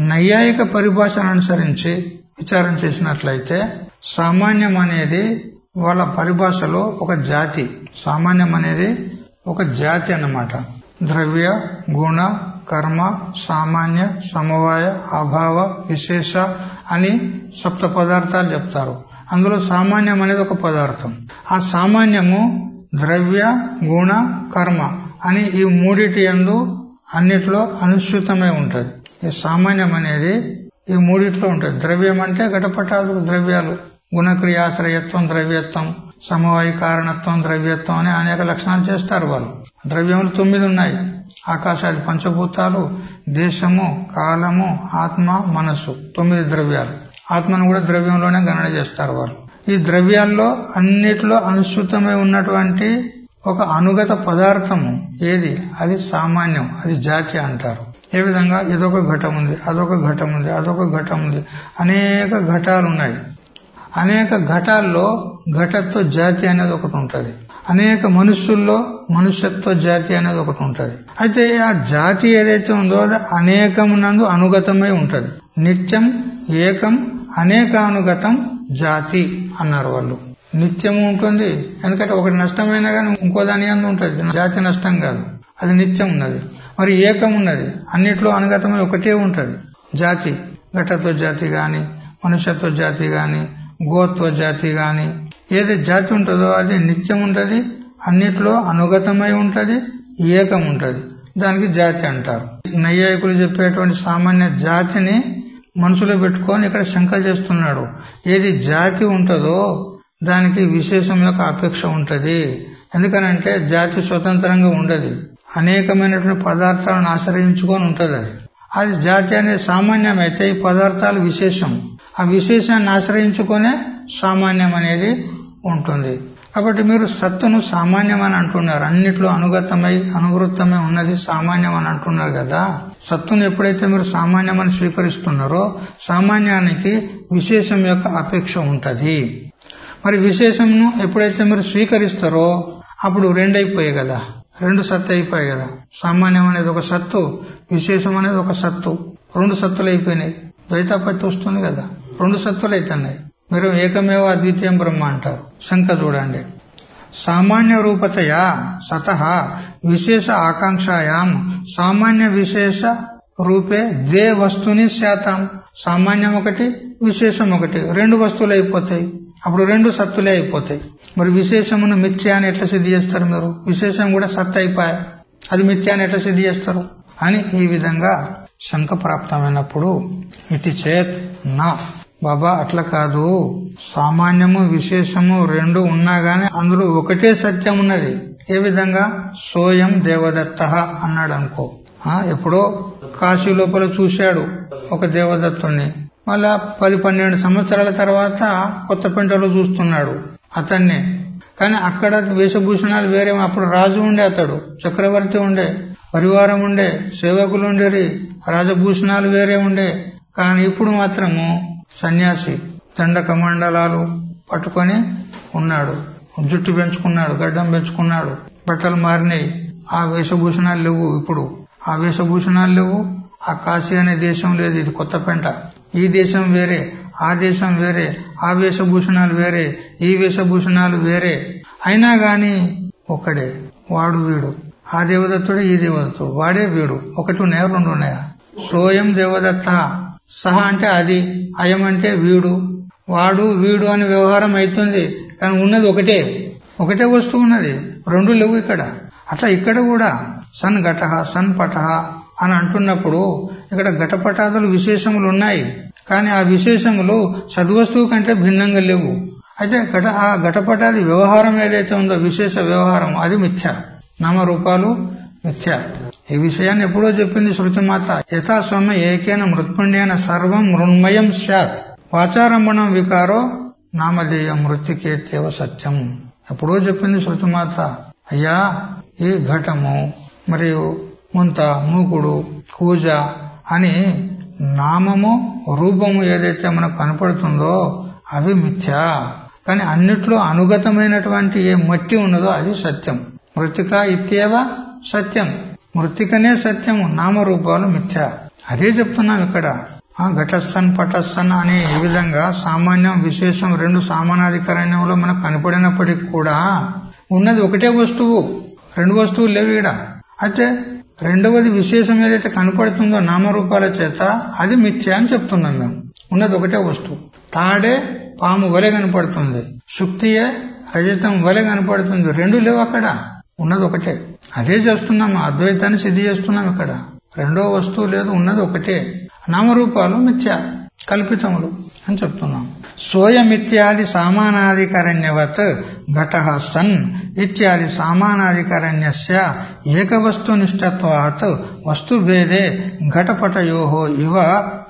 నైయాయిక పరిభాషను అనుసరించి విచారం చేసినట్లయితే సామాన్యం అనేది వాళ్ళ పరిభాషలో ఒక జాతి. సామాన్యం అనేది ఒక జాతి అన్నమాట. ద్రవ్య గుణ కర్మ సామాన్య సమవాయ అభావ విశేష అని సప్త పదార్థాలు చెప్తారు. అందులో సామాన్యం అనేది ఒక పదార్థం. ఆ సామాన్యము ద్రవ్య గుణ కర్మ అని ఈ మూడిటి యందు అన్నిట్లో అనుసృతమై ఉంటది. ఈ సామాన్యం అనేది ఈ మూడిట్లో ఉంటది. ద్రవ్యం అంటే ఘటపటాలు ద్రవ్యాలు, గుణక్రియాశ్రయత్వం ద్రవ్యత్వం, సమవాయ కారణత్వం ద్రవ్యత్వం అని అనేక లక్షణాలు చేస్తారు వాళ్ళు. ద్రవ్యములు 9 ఉన్నాయి. ఆకాశాది పంచభూతాలు, దేశము, కాలము, ఆత్మ, మనస్సు 9 ద్రవ్యాలు. ఆత్మను కూడా ద్రవ్యంలోనే గణన చేస్తారు వాళ్ళు. ఈ ద్రవ్యాల్లో అన్నిట్లో అనుసృతమై ఉన్నటువంటి ఒక అనుగత పదార్థము ఏది? అది సామాన్యం, అది జాతి అంటారు. ఏ విధంగా ఇదొక ఘటం ఉంది, అదొక ఘటం ఉంది, అదొక ఘటం ఉంది, అనేక ఘటాలు ఉన్నాయి. అనేక ఘటాల్లో ఘటత్వ జాతి అనేది ఒకటి ఉంటది. అనేక మనుష్యుల్లో మనుష్యత్వ జాతి అనేది ఒకటి ఉంటది. అయితే ఆ జాతి ఏదైతే ఉందో అది అనేకమునందు అనుగతమై ఉంటది. నిత్యం ఏకం అనేకానుగతం జాతి అన్నారు వాళ్ళు. నిత్యము ఉంటుంది, ఎందుకంటే ఒకటి నష్టమైనా గానీ ఇంకో దాని అందు ఉంటది. జాతి నష్టం కాదు, అది నిత్యం ఉన్నది. మరి ఏకం ఉన్నది, అన్నిట్లో అనుగతమై ఒకటే ఉంటది జాతి. ఘటత్వ జాతి గాని, మనుష్యత్వ జాతి గాని, గోత్వ జాతి గాని, ఏది జాతి ఉంటుందో అది నిత్యం ఉంటది, అన్నిట్లో అనుగతమై ఉంటది, ఏకం ఉంటది. దానికి జాతి అంటారు. నైయాయికులు చెప్పేటువంటి సామాన్య జాతిని మనసులో పెట్టుకొని ఇక్కడ శంక చేస్తున్నాడు. ఏది జాతి ఉంటుందో దానికి విశేషం యొక్క అపేక్ష ఉంటది. ఎందుకనంటే జాతి స్వతంత్రంగా ఉండదు, అనేకమైనటువంటి పదార్థాలను ఆశ్రయించుకొని ఉంటది. అది జాతి అనేది సామాన్యం అయితే ఈ పదార్థాలు విశేషం. ఆ విశేషాన్ని ఆశ్రయించుకునే సామాన్యం అనేది ఉంటుంది. కాబట్టి మీరు సత్తును సామాన్యం అని అంటున్నారు. అన్నిట్లో అనుగతమై అనువృత్తమై ఉన్నది సామాన్యం అని అంటున్నారు కదా. సత్తును ఎప్పుడైతే మీరు సామాన్యం అని స్వీకరిస్తున్నారో సామాన్యానికి విశేషం యొక్క అపేక్ష ఉంటది. మరి విశేషంను ఎప్పుడైతే మీరు స్వీకరిస్తారో అప్పుడు రెండైపోయాయి కదా, రెండు సత్తు అయిపోయాయి కదా. సామాన్యం అనేది ఒక సత్తు, విశేషం అనేది ఒక సత్తు. రెండు సత్తులు అయిపోయినాయి. ద్వైతాపత్తి వస్తుంది కదా, రెండు సత్తులు అవుతున్నాయి. మీరు ఏకమేవ అద్వితీయం బ్రహ్మ అంటారు. శంక చూడండి. సామాన్య రూపతయా సతః విశేష ఆకాంక్షాయాం సామాన్య విశేష రూపే ద్వే వస్తుని శాతం. సామాన్యం ఒకటి, విశేషం ఒకటి, రెండు వస్తువులు అయిపోతాయి. అప్పుడు రెండు సత్తులే అయిపోతాయి. మరి విశేషమును మిథ్యా అని ఎట్లా సిద్ధి చేస్తారు మీరు? విశేషం కూడా సత్తు అయిపోయా, అది మిథ్యా అని ఎట్లా సిద్ధి చేస్తారు అని ఈ విధంగా శంక ప్రాప్తమైనప్పుడు ఇది చేత్ నా బాబా అట్లా కాదు, సామాన్యము విశేషము రెండు ఉన్నా గాని అందులో ఒకటే సత్యం ఉన్నది. ఏ విధంగా? సోయం దేవదత్త అన్నాడు అనుకో. ఎప్పుడో కాశీ లోపల చూశాడు ఒక దేవదత్తుని. మళ్ళా 10-12 సంవత్సరాల తర్వాత కొత్తపేటలో చూస్తున్నాడు అతన్ని. కానీ అక్కడ వేషభూషణాలు వేరే. అప్పుడు రాజు ఉండే, అతడు చక్రవర్తి ఉండే, పరివారం ఉండే, సేవకులు ఉండేరి, రాజభూషణాలు వేరే ఉండే. కానీ ఇప్పుడు మాత్రము సన్యాసి దండ కమండలాలు పట్టుకొని ఉన్నాడు. జుట్టు పెంచుకున్నాడు, గడ్డం పెంచుకున్నాడు, బట్టలు మారినాయి. ఆ వేషభూషణాలు లేవు. ఇప్పుడు ఆ వేషభూషణాలు లేవు. ఆ కాశీ అనే దేశం లేదు, ఇది కొత్తపేట. ఈ దేశం వేరే, ఆ దేశం వేరే, ఆ వేషభూషణాలు వేరే, ఈ వేషభూషణాలు వేరే. అయినా గాని ఒక్కడే, వాడు వీడు. ఆ దేవదత్తుడే ఈ దేవదత్తుడు, వాడే వీడు. ఒకటి ఉన్నాయా, రెండు ఉన్నాయా? సోయం దేవదత్త. సహ అంటే అది, అయం అంటే వీడు. వాడు వీడు అని వ్యవహారం అవుతుంది. కానీ ఉన్నది ఒకటే, ఒకటే వస్తువు ఉన్నది, రెండు లేవు ఇక్కడ. అట్లా ఇక్కడ కూడా సన్ ఘట సన్ పట అని అంటున్నప్పుడు ఇక్కడ ఘటపటాదులు విశేషములు ఉన్నాయి. కానీ ఆ విశేషములు సద్వస్తువు కంటే భిన్నంగా లేవు. అయితే ఆ ఘటపటాది వ్యవహారం ఏదైతే ఉందో విశేష వ్యవహారం అది మిథ్య, నామరూపాలు మిథ్య. ఈ విషయాన్ని ఎప్పుడో చెప్పింది శృతిమాత. యథాస్వామ్య ఏకేన మృత్పుణ్యేన సర్వం మృణ్మయం స్యాత్ వాచారంభణం వికారో నామధేయం మృత్తికేత్యవ సత్యం. ఎప్పుడో చెప్పింది శృతిమాత. అయ్యా, ఈ ఘటము మరియు ముంత, మూకుడు, కూజ అని నామము రూపము ఏదైతే మనకు కనపడుతుందో అవి మిథ్యా. కానీ అన్నిట్లో అనుగతమైనటువంటి ఏ మట్టి ఉన్నదో అది సత్యం. మృతిక ఇత్యేవ సత్యం, మృతికనే సత్యము, నామరూపాలు మిథ్యా. అదే చెప్తున్నాం ఇక్కడ. ఘటస్థన్ పటస్థన్ అనే ఈ విధంగా సామాన్యం విశేషం రెండు సామానాధికరణ్యంలో మనకు కనపడినప్పటికీ కూడా ఉన్నది ఒకటే వస్తువు, రెండు వస్తువులు లేవు ఈడ. అయితే రెండవది విశేషం ఏదైతే కనపడుతుందో నామరూపాల చేత అది మిథ్య అని చెప్తున్నాం మేము. ఉన్నది ఒకటే వస్తువు. తాడే పాము వలె కనపడుతుంది, శుక్తియే రజతం వలె కనపడుతుంది, రెండు లేవు అక్కడ, ఉన్నది ఒకటే. అదే చేస్తున్నాం, అద్వైతాన్ని సిద్ధి చేస్తున్నాం. ఇక్కడ రెండో వస్తువు లేదు, ఉన్నది ఒకటే. నామరూపాలు మిథ్య, కల్పితములు అని చెప్తున్నాం. సోయమిత్యాది సామానాధికరణ్యవత్ ఘట సన్ ఇత్యాది సామానాధికరణ్యస్య ఏకవస్తునిష్టత్వాత్ వస్తుభేదే ఘటపటయోహో ఇవ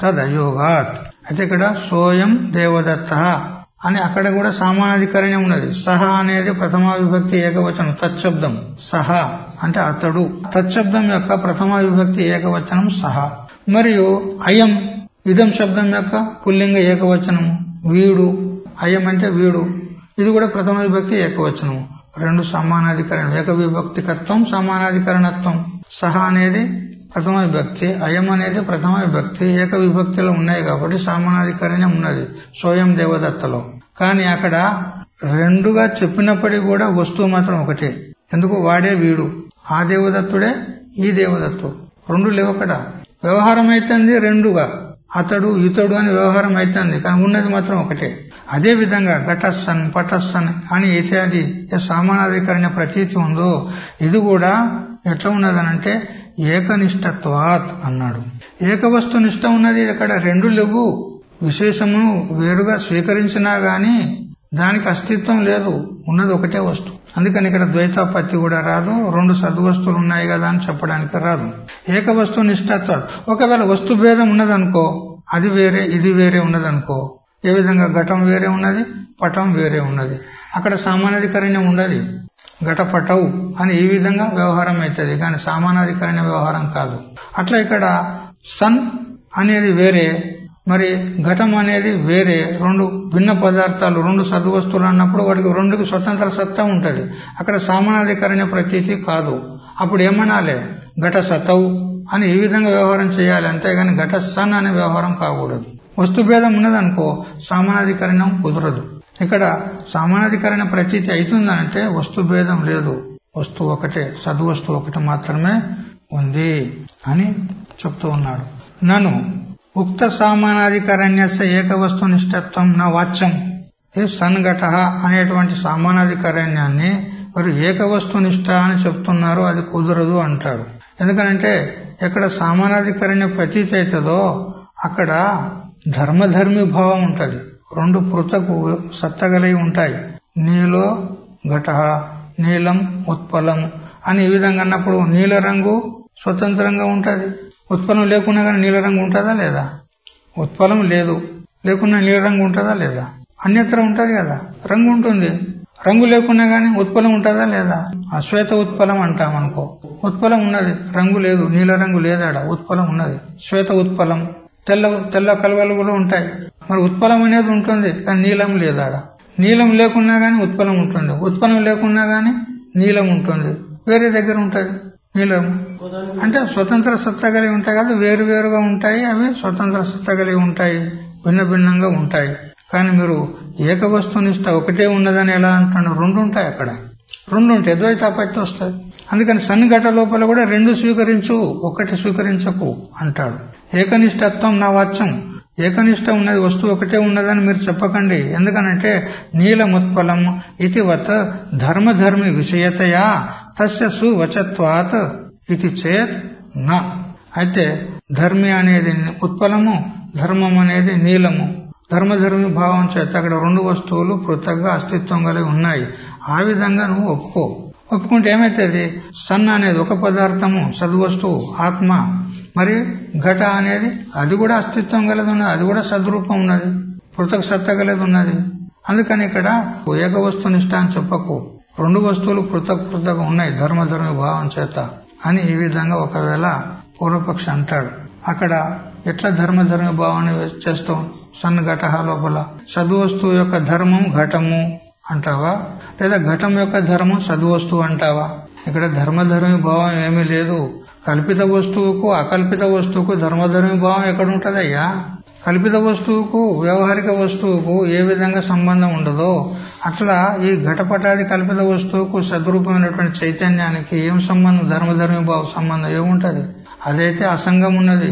తదయోగాత్. అయితే ఇక్కడ సోయం దేవదత్త అని అక్కడ కూడా సామానాధికరణ్యం ఉన్నది. సహ అనేది ప్రథమా విభక్తి ఏకవచనం, తత్శబ్దం. సహ అంటే అతడు, తత్శబ్దం యొక్క ప్రథమా విభక్తి ఏకవచనం సహ. మరియు అయం ఇదం శబ్దం యొక్క పుల్లింగ ఏకవచనము వీడు. అయం అంటే వీడు, ఇది కూడా ప్రథమ విభక్తి ఏకవచనము. రెండు సమానాధికరణం, ఏక విభక్తికత్వం సమానాధికరణత్వం. సహ అనేది ప్రథమ విభక్తి, అయం అనేది ప్రథమ విభక్తి, ఏక విభక్తిలో ఉన్నాయి కాబట్టి సమానాధికరణం ఉన్నది సోయం దేవదత్తలో. కానీ అక్కడ రెండుగా చెప్పినప్పటికీ కూడా వస్తువు మాత్రం ఒకటే. ఎందుకు? వాడే వీడు, ఆ దేవదత్తుడే ఈ దేవదత్తు, రెండు లేవు అక్కడ. వ్యవహారం అయితుంది రెండుగా, అతడు ఇతడు అని వ్యవహారం అయితుంది, కానీ ఉన్నది మాత్రం ఒకటే. అదే విధంగా ఘటస్సన్ పటస్సన్ అని ఇత్యాది సమానాధికరణ ప్రతీతి ఉందో ఇది కూడా ఎట్లా ఉన్నదనంటే ఏకనిష్టత్వాత్ అన్నాడు. ఏకవస్తు నిష్ట ఉన్నది, ఇక్కడ రెండు లేవు. విశేషమును వేరుగా స్వీకరించినా గాని దానికి అస్తిత్వం లేదు, ఉన్నది ఒకటే వస్తువు. అందుకని ఇక్కడ ద్వైతాపత్తి కూడా రాదు, రెండు సద్వస్తువులు ఉన్నాయి కదా అని చెప్పడానికి రాదు. ఏకవస్తు నిష్టత్వాత్. ఒకవేళ వస్తు భేదం ఉన్నదనుకో, అది వేరే ఇది వేరే ఉన్నదనుకో, ఏ విధంగా ఘటం వేరే ఉన్నది, పటం వేరే ఉన్నది, అక్కడ సామానాధికరణ్యం ఉండదు. ఘటపటవు అని ఈ విధంగా వ్యవహారం అవుతుంది, కానీ సామానాధికరణ వ్యవహారం కాదు. అట్లా ఇక్కడ సన్ అనేది వేరే, మరి ఘటం అనేది వేరే. రెండు భిన్న పదార్థాలు, రెండు సద్వస్తువులు అన్నప్పుడు వాటికి రెండుకి స్వతంత్ర సత్తా ఉంటది. అక్కడ సామానాధికరణ ప్రతీతి కాదు. అప్పుడు ఏమనాలి? ఘట సతవు అని ఈ విధంగా వ్యవహారం చేయాలి, అంతేగాని ఘట సన్ అనే వ్యవహారం కాకూడదు. వస్తు భేదం ఉన్నదనుకో సామానాధికరణం కుదరదు. ఇక్కడ సామానాధికరణ ప్రతీతి అవుతుందంటే వస్తు భేదం లేదు, వస్తువు ఒకటే, సద్వస్తువు ఒకటి మాత్రమే ఉంది అని చెప్తూ ఉన్నాడు. నను ఉక్త సామానాధికరణ్యస్య ఏకవస్తు నిష్టత్వం నా వాచ్యం. ఈ సన్ఘట అనేటువంటి సామానాధికరణ్యాన్ని వారు ఏకవస్తు నిష్ట అని చెప్తున్నారు, అది కుదరదు అంటాడు. ఎందుకనంటే ఎక్కడ సామానాధికరణ్య ప్రతీతి అవుతుందో అక్కడ ధర్మధర్మి భావం ఉంటది. రెండు పృథకు సత్తగలై ఉంటాయి. నీలో ఘట, నీలం ఉత్పలం అని ఈ విధంగా అన్నప్పుడు నీల రంగు స్వతంత్రంగా ఉంటది. ఉత్పలం లేకున్నా కానీ నీల రంగు ఉంటుందా లేదా? ఉత్పలం లేదు లేకున్నా నీల రంగు ఉంటుందా లేదా? అన్యత్ర ఉంటది కదా, రంగు ఉంటుంది. రంగు లేకున్నా గానీ ఉత్పలం ఉంటుందా లేదా? శ్వేత ఉత్పలం అంటాం అనుకో, ఉత్పలం ఉన్నది, రంగు లేదు, నీల రంగు లేదాడ, ఉత్పలం ఉన్నది. శ్వేత ఉత్పలం, తెల్ల కలువలు కూడా ఉంటాయి. మరి ఉత్పలం అనేది ఉంటుంది, కానీ నీలం లేదాడ. నీలం లేకున్నా గానీ ఉత్పలం ఉంటుంది, ఉత్పలం లేకున్నా గానీ నీలం ఉంటుంది. వేరే దగ్గర ఉంటది నీలం అంటే స్వతంత్ర సత్తా కలిగి ఉంటాయి కదా, వేరు వేరుగా ఉంటాయి. అవి స్వతంత్ర సత్తా కలిగి ఉంటాయి, భిన్న భిన్నంగా ఉంటాయి. కానీ మీరు ఏకవస్తునిష్ట ఒకటే ఉన్నదని ఎలా అంటున్నారు? రెండు ఉంటాయి, అక్కడ రెండు ఉంటాయి, ద్వైతాపత్తి వస్తుంది. అందుకని సన్నిఘట లోపల కూడా రెండు స్వీకరించు, ఒకటి స్వీకరించకు అంటాడు. ఏకనిష్టత్వం నా వాచ్యం. ఏకనిష్ట ఉన్నది, వస్తువు ఒకటే ఉన్నదని మీరు చెప్పకండి. ఎందుకనంటే నీలముత్పలం ఇతివత్ ధర్మధర్మి విషయతయా తస్య సువచత్వాత్ ఇది చేత్ నా. అయితే ధర్మి అనేది ఉత్పలము, ధర్మం అనేది నీలము. ధర్మధర్మి భావం చేత అక్కడ రెండు వస్తువులు పృథక్గా అస్తిత్వం కలిగి ఉన్నాయి. ఆ విధంగా నువ్వు ఒప్పుకుంటే ఏమైతుంది? సన్ అనేది ఒక పదార్థము, సద్వస్తువు, ఆత్మ. మరి ఘట అనేది అది కూడా అస్తిత్వం కలిగి ఉన్నది, అది కూడా సద్రూపం ఉన్నది, పృథక్ సత్త కలిగి ఉన్నది. అందుకని ఇక్కడ ఏకవస్తునిష్ట అని చెప్పకు, రెండు వస్తువులు పృథక్ ఉన్నాయి ధర్మధర్మి భావం చేత అని ఈ విధంగా ఒకవేళ పూర్వపక్ష అంటాడు. అక్కడ ఎట్లా ధర్మధర్మి భావాన్ని చేస్తాం? సన్ఘట లోపల సద్వస్తువు యొక్క ధర్మం ఘటము అంటావా, లేదా ఘటం యొక్క ధర్మం సద్వస్తువు అంటావా? ఇక్కడ ధర్మధర్మి భావం ఏమీ లేదు. కల్పిత వస్తువుకు అకల్పిత వస్తువుకు ధర్మధర్మి భావం ఎక్కడ ఉంటదయ్యా? కల్పిత వస్తువుకు వ్యవహారిక వస్తువుకు ఏ విధంగా సంబంధం ఉండదో అట్లా ఈ ఘటపటాది కల్పిత వస్తువుకు సద్రూపమైనటువంటి చైతన్యానికి ఏం సంబంధం? ధర్మధర్మి భావ సంబంధం ఏముంటది? అదైతే అసంగం ఉన్నది,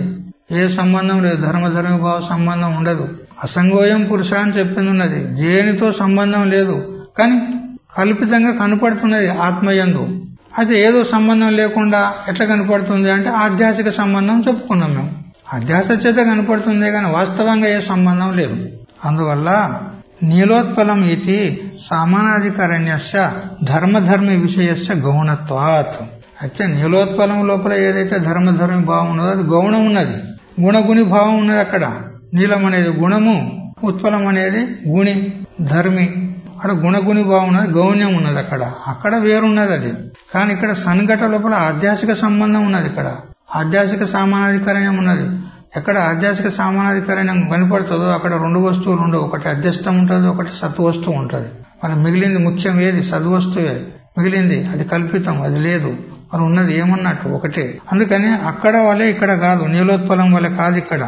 ఏ సంబంధం లేదు, ధర్మధర్మి భావ సంబంధం ఉండదు. అసంగోయం పురుష అని చెప్పింది ఉన్నది, దేనితో సంబంధం లేదు, కానీ కల్పితంగా కనపడుతున్నది ఆత్మయందు. అయితే ఏదో సంబంధం లేకుండా ఎట్లా కనపడుతుంది అంటే ఆధ్యాసిక సంబంధం చెప్పుకున్నాం మేము. అధ్యాస చేత కనపడుతుంది కానీ వాస్తవంగా ఏ సంబంధం లేదు. అందువల్ల నీలోత్పలం ఇది సామానాధికరణ్యస్య ధర్మధర్మి విషయస్య గౌణత్వాత్. అయితే నీలోత్పలం లోపల ఏదైతే ధర్మధర్మి భావం ఉన్నదో అది గౌణం ఉన్నది, గుణగుణి భావం ఉన్నది. అక్కడ నీలం అనేది గుణము, ఉత్పలం అనేది గుణి ధర్మి. అక్కడ గుణగుణి భావం ఉన్నది, గౌణ్యం ఉన్నది. అక్కడ వేరున్నది అది. కానీ ఇక్కడ సన్ఘట లోపల ఆధ్యాసిక సంబంధం ఉన్నది, ఇక్కడ ఆధ్యాసిక సామానాధికరణ్యం ఉన్నది. ఎక్కడ ఆధ్యాసిక సామానాధికరణ్యం కనపడుతుందో అక్కడ రెండు వస్తువులు ఉండవు, ఒకటి అధ్యస్థం ఉంటుంది, ఒకటి సత్వస్తువు ఉంటుంది. మరి మిగిలింది ముఖ్యం ఏది? సద్వస్తువే. మిగిలింది అది కల్పితం, అది లేదు. మరి ఉన్నది ఏమన్నట్టు ఒకటే. అందుకని అక్కడ వలె ఇక్కడ కాదు, నీలోత్పలం వలె కాదు. ఇక్కడ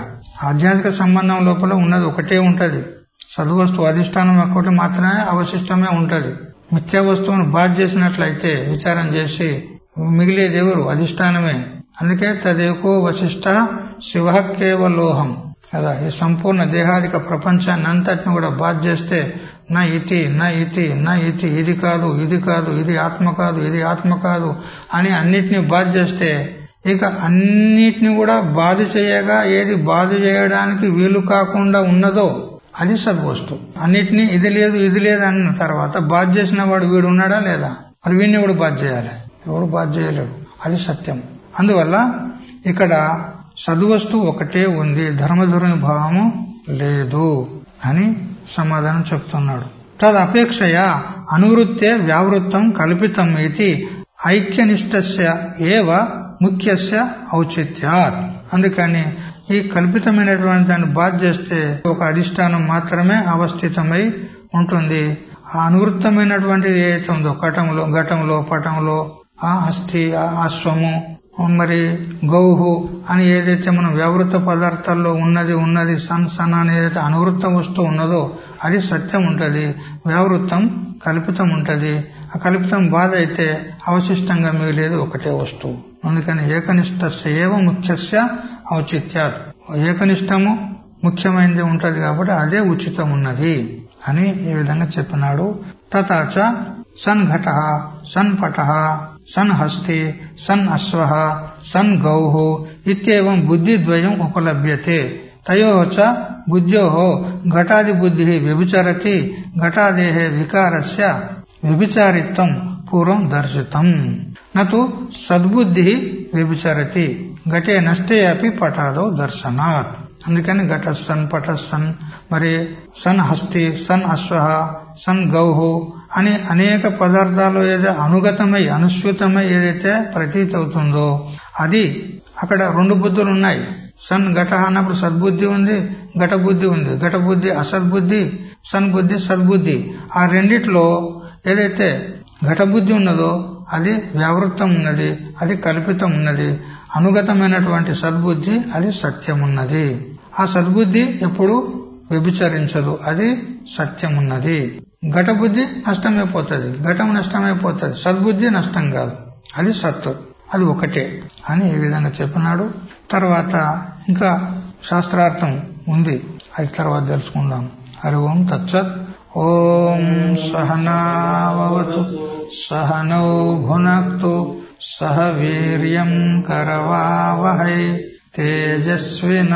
ఆధ్యాత్మిక సంబంధం లోపల ఉన్నది ఒకటే ఉంటది. సద్వస్తువు అధిష్టానం ఒకటి మాత్రమే అవశిష్టమే ఉంటది. మిథ్యా వస్తువును బాధ చేసినట్లయితే విచారం చేసి మిగిలేది ఎవరు? అధిష్టానమే. అందుకే తదేకో వశిష్ట శివ కేవలోహం కదా. ఈ సంపూర్ణ దేహాదిక ప్రపంచాన్ని అంతటిని కూడా బాధ చేస్తే నా ఇతి నా ఇతి నా ఇతి, ఇది కాదు ఇది కాదు, ఇది ఆత్మ కాదు ఇది ఆత్మ కాదు అని అన్నిటినీ బాధ చేస్తే ఇక అన్నిటిని కూడా బాధ చేయగా ఏది బాధ చేయడానికి వీలు కాకుండా ఉన్నదో అది సద్వస్తు. అన్నిటినీ ఇది లేదు ఇది లేదు అన్న తర్వాత బాధ చేసిన వాడు వీడు ఉన్నాడా లేదా? మరి వీడిని ఎవడు బాధ చేయాలి? ఎవడు బాధ చేయలేడు. అది సత్యం. అందువల్ల ఇక్కడ సద్వస్తు ఒకటే ఉంది, ధర్మధురుని భావము లేదు అని సమాధానం చెప్తున్నాడు. తదపేక్షయా అనువృత్తే వ్యావృత్తం కల్పితం ఇది ఐక్యనిష్టస్య ఏవ ముఖ్యస్య ఔచిత్యాత్. అందుకని ఈ కల్పితమైనటువంటి దాన్ని బాధ చేస్తే ఒక అధిష్టానం మాత్రమే అవస్థితమై ఉంటుంది. ఆ అనువృత్తమైనటువంటిది ఏదైతే ఉందో ఘటంలో పటంలో అస్థి అశ్వము మరి గౌహు అని ఏదైతే మనం వ్యావృత పదార్థాల్లో ఉన్నది సన్ అని ఏదైతే అనువృత్త వస్తువు ఉన్నదో అది సత్యం ఉంటది, వ్యావృత్తం కల్పితం ఉంటది. ఆ కల్పితం బాధ అయితే అవశిష్టంగా మిగిలేదు ఒకటే వస్తువు. అందుకని ఏకనిష్టస్య ఏవ ముఖ్యస్య ఔచిత్యాత్. ఏకనిష్టము ముఖ్యమైనది ఉంటది కాబట్టి అదే ఉచితం ఉన్నది అని ఈ విధంగా చెప్పినాడు. తథాచ సన్ ఘట సన్ పట సన్ హస్తి సన్ అశ్వ సన్ గౌః ఇత్యేవం బుద్ధిద్వయం ఉపలభ్యతే. తయోః చ బుద్ధ్యోః ఘటాది బుద్ధిః వ్యభిచరతి ఘటాదేః వికారస్య వ్యభిచారిత్వం పూర్వం దర్శితం. నతు సద్బుద్ధిః వ్యభిచరతి ఘటే నష్టే అపి పటాదో దర్శనాత్. అందుకని ఘట సన్ పట సన్ మరి సన్ హస్తి సన్ అశ్వ సన్ గౌః అని అనేక పదార్థాలు ఏదైతే అనుగతమై అనుస్యూతమై ఏదైతే ప్రతీతి అవుతుందో అది అక్కడ రెండు బుద్ధులు ఉన్నాయి. సన్ ఘట అన్నప్పుడు సద్బుద్ధి ఉంది, ఘట బుద్ధి ఉంది. ఘట బుద్ధి అసద్బుద్ధి, సన్ బుద్ధి సద్బుద్ధి. ఆ రెండిట్లో ఏదైతే ఘట బుద్ధి ఉన్నదో అది వ్యావృత్తం ఉన్నది, అది కల్పితం ఉన్నది. అనుగతమైనటువంటి సద్బుద్ధి అది సత్యం ఉన్నది. ఆ సద్బుద్ధి ఎప్పుడు వ్యభిచరించదు, అది సత్యం ఉన్నది. ఘట బుద్ధి నష్టమైపోతుంది, ఘటం నష్టమైపోతుంది, సద్బుద్ధి నష్టం కాదు, అది సత్తు, అది ఒకటే అని ఈ విధంగా చెప్పినాడు. తర్వాత ఇంకా శాస్త్రార్థం ఉంది, అది తర్వాత తెలుసుకుందాం. హరి ఓం తత్సత్. ఓం సహనావతు సహనౌ భునక్తు సహ వీర్యం కరవావహై తేజస్వినావధీతమస్తు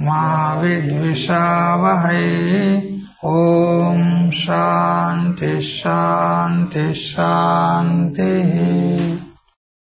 మా విద్విషావహై. ఓం శాంతి శాంతి శాంతి.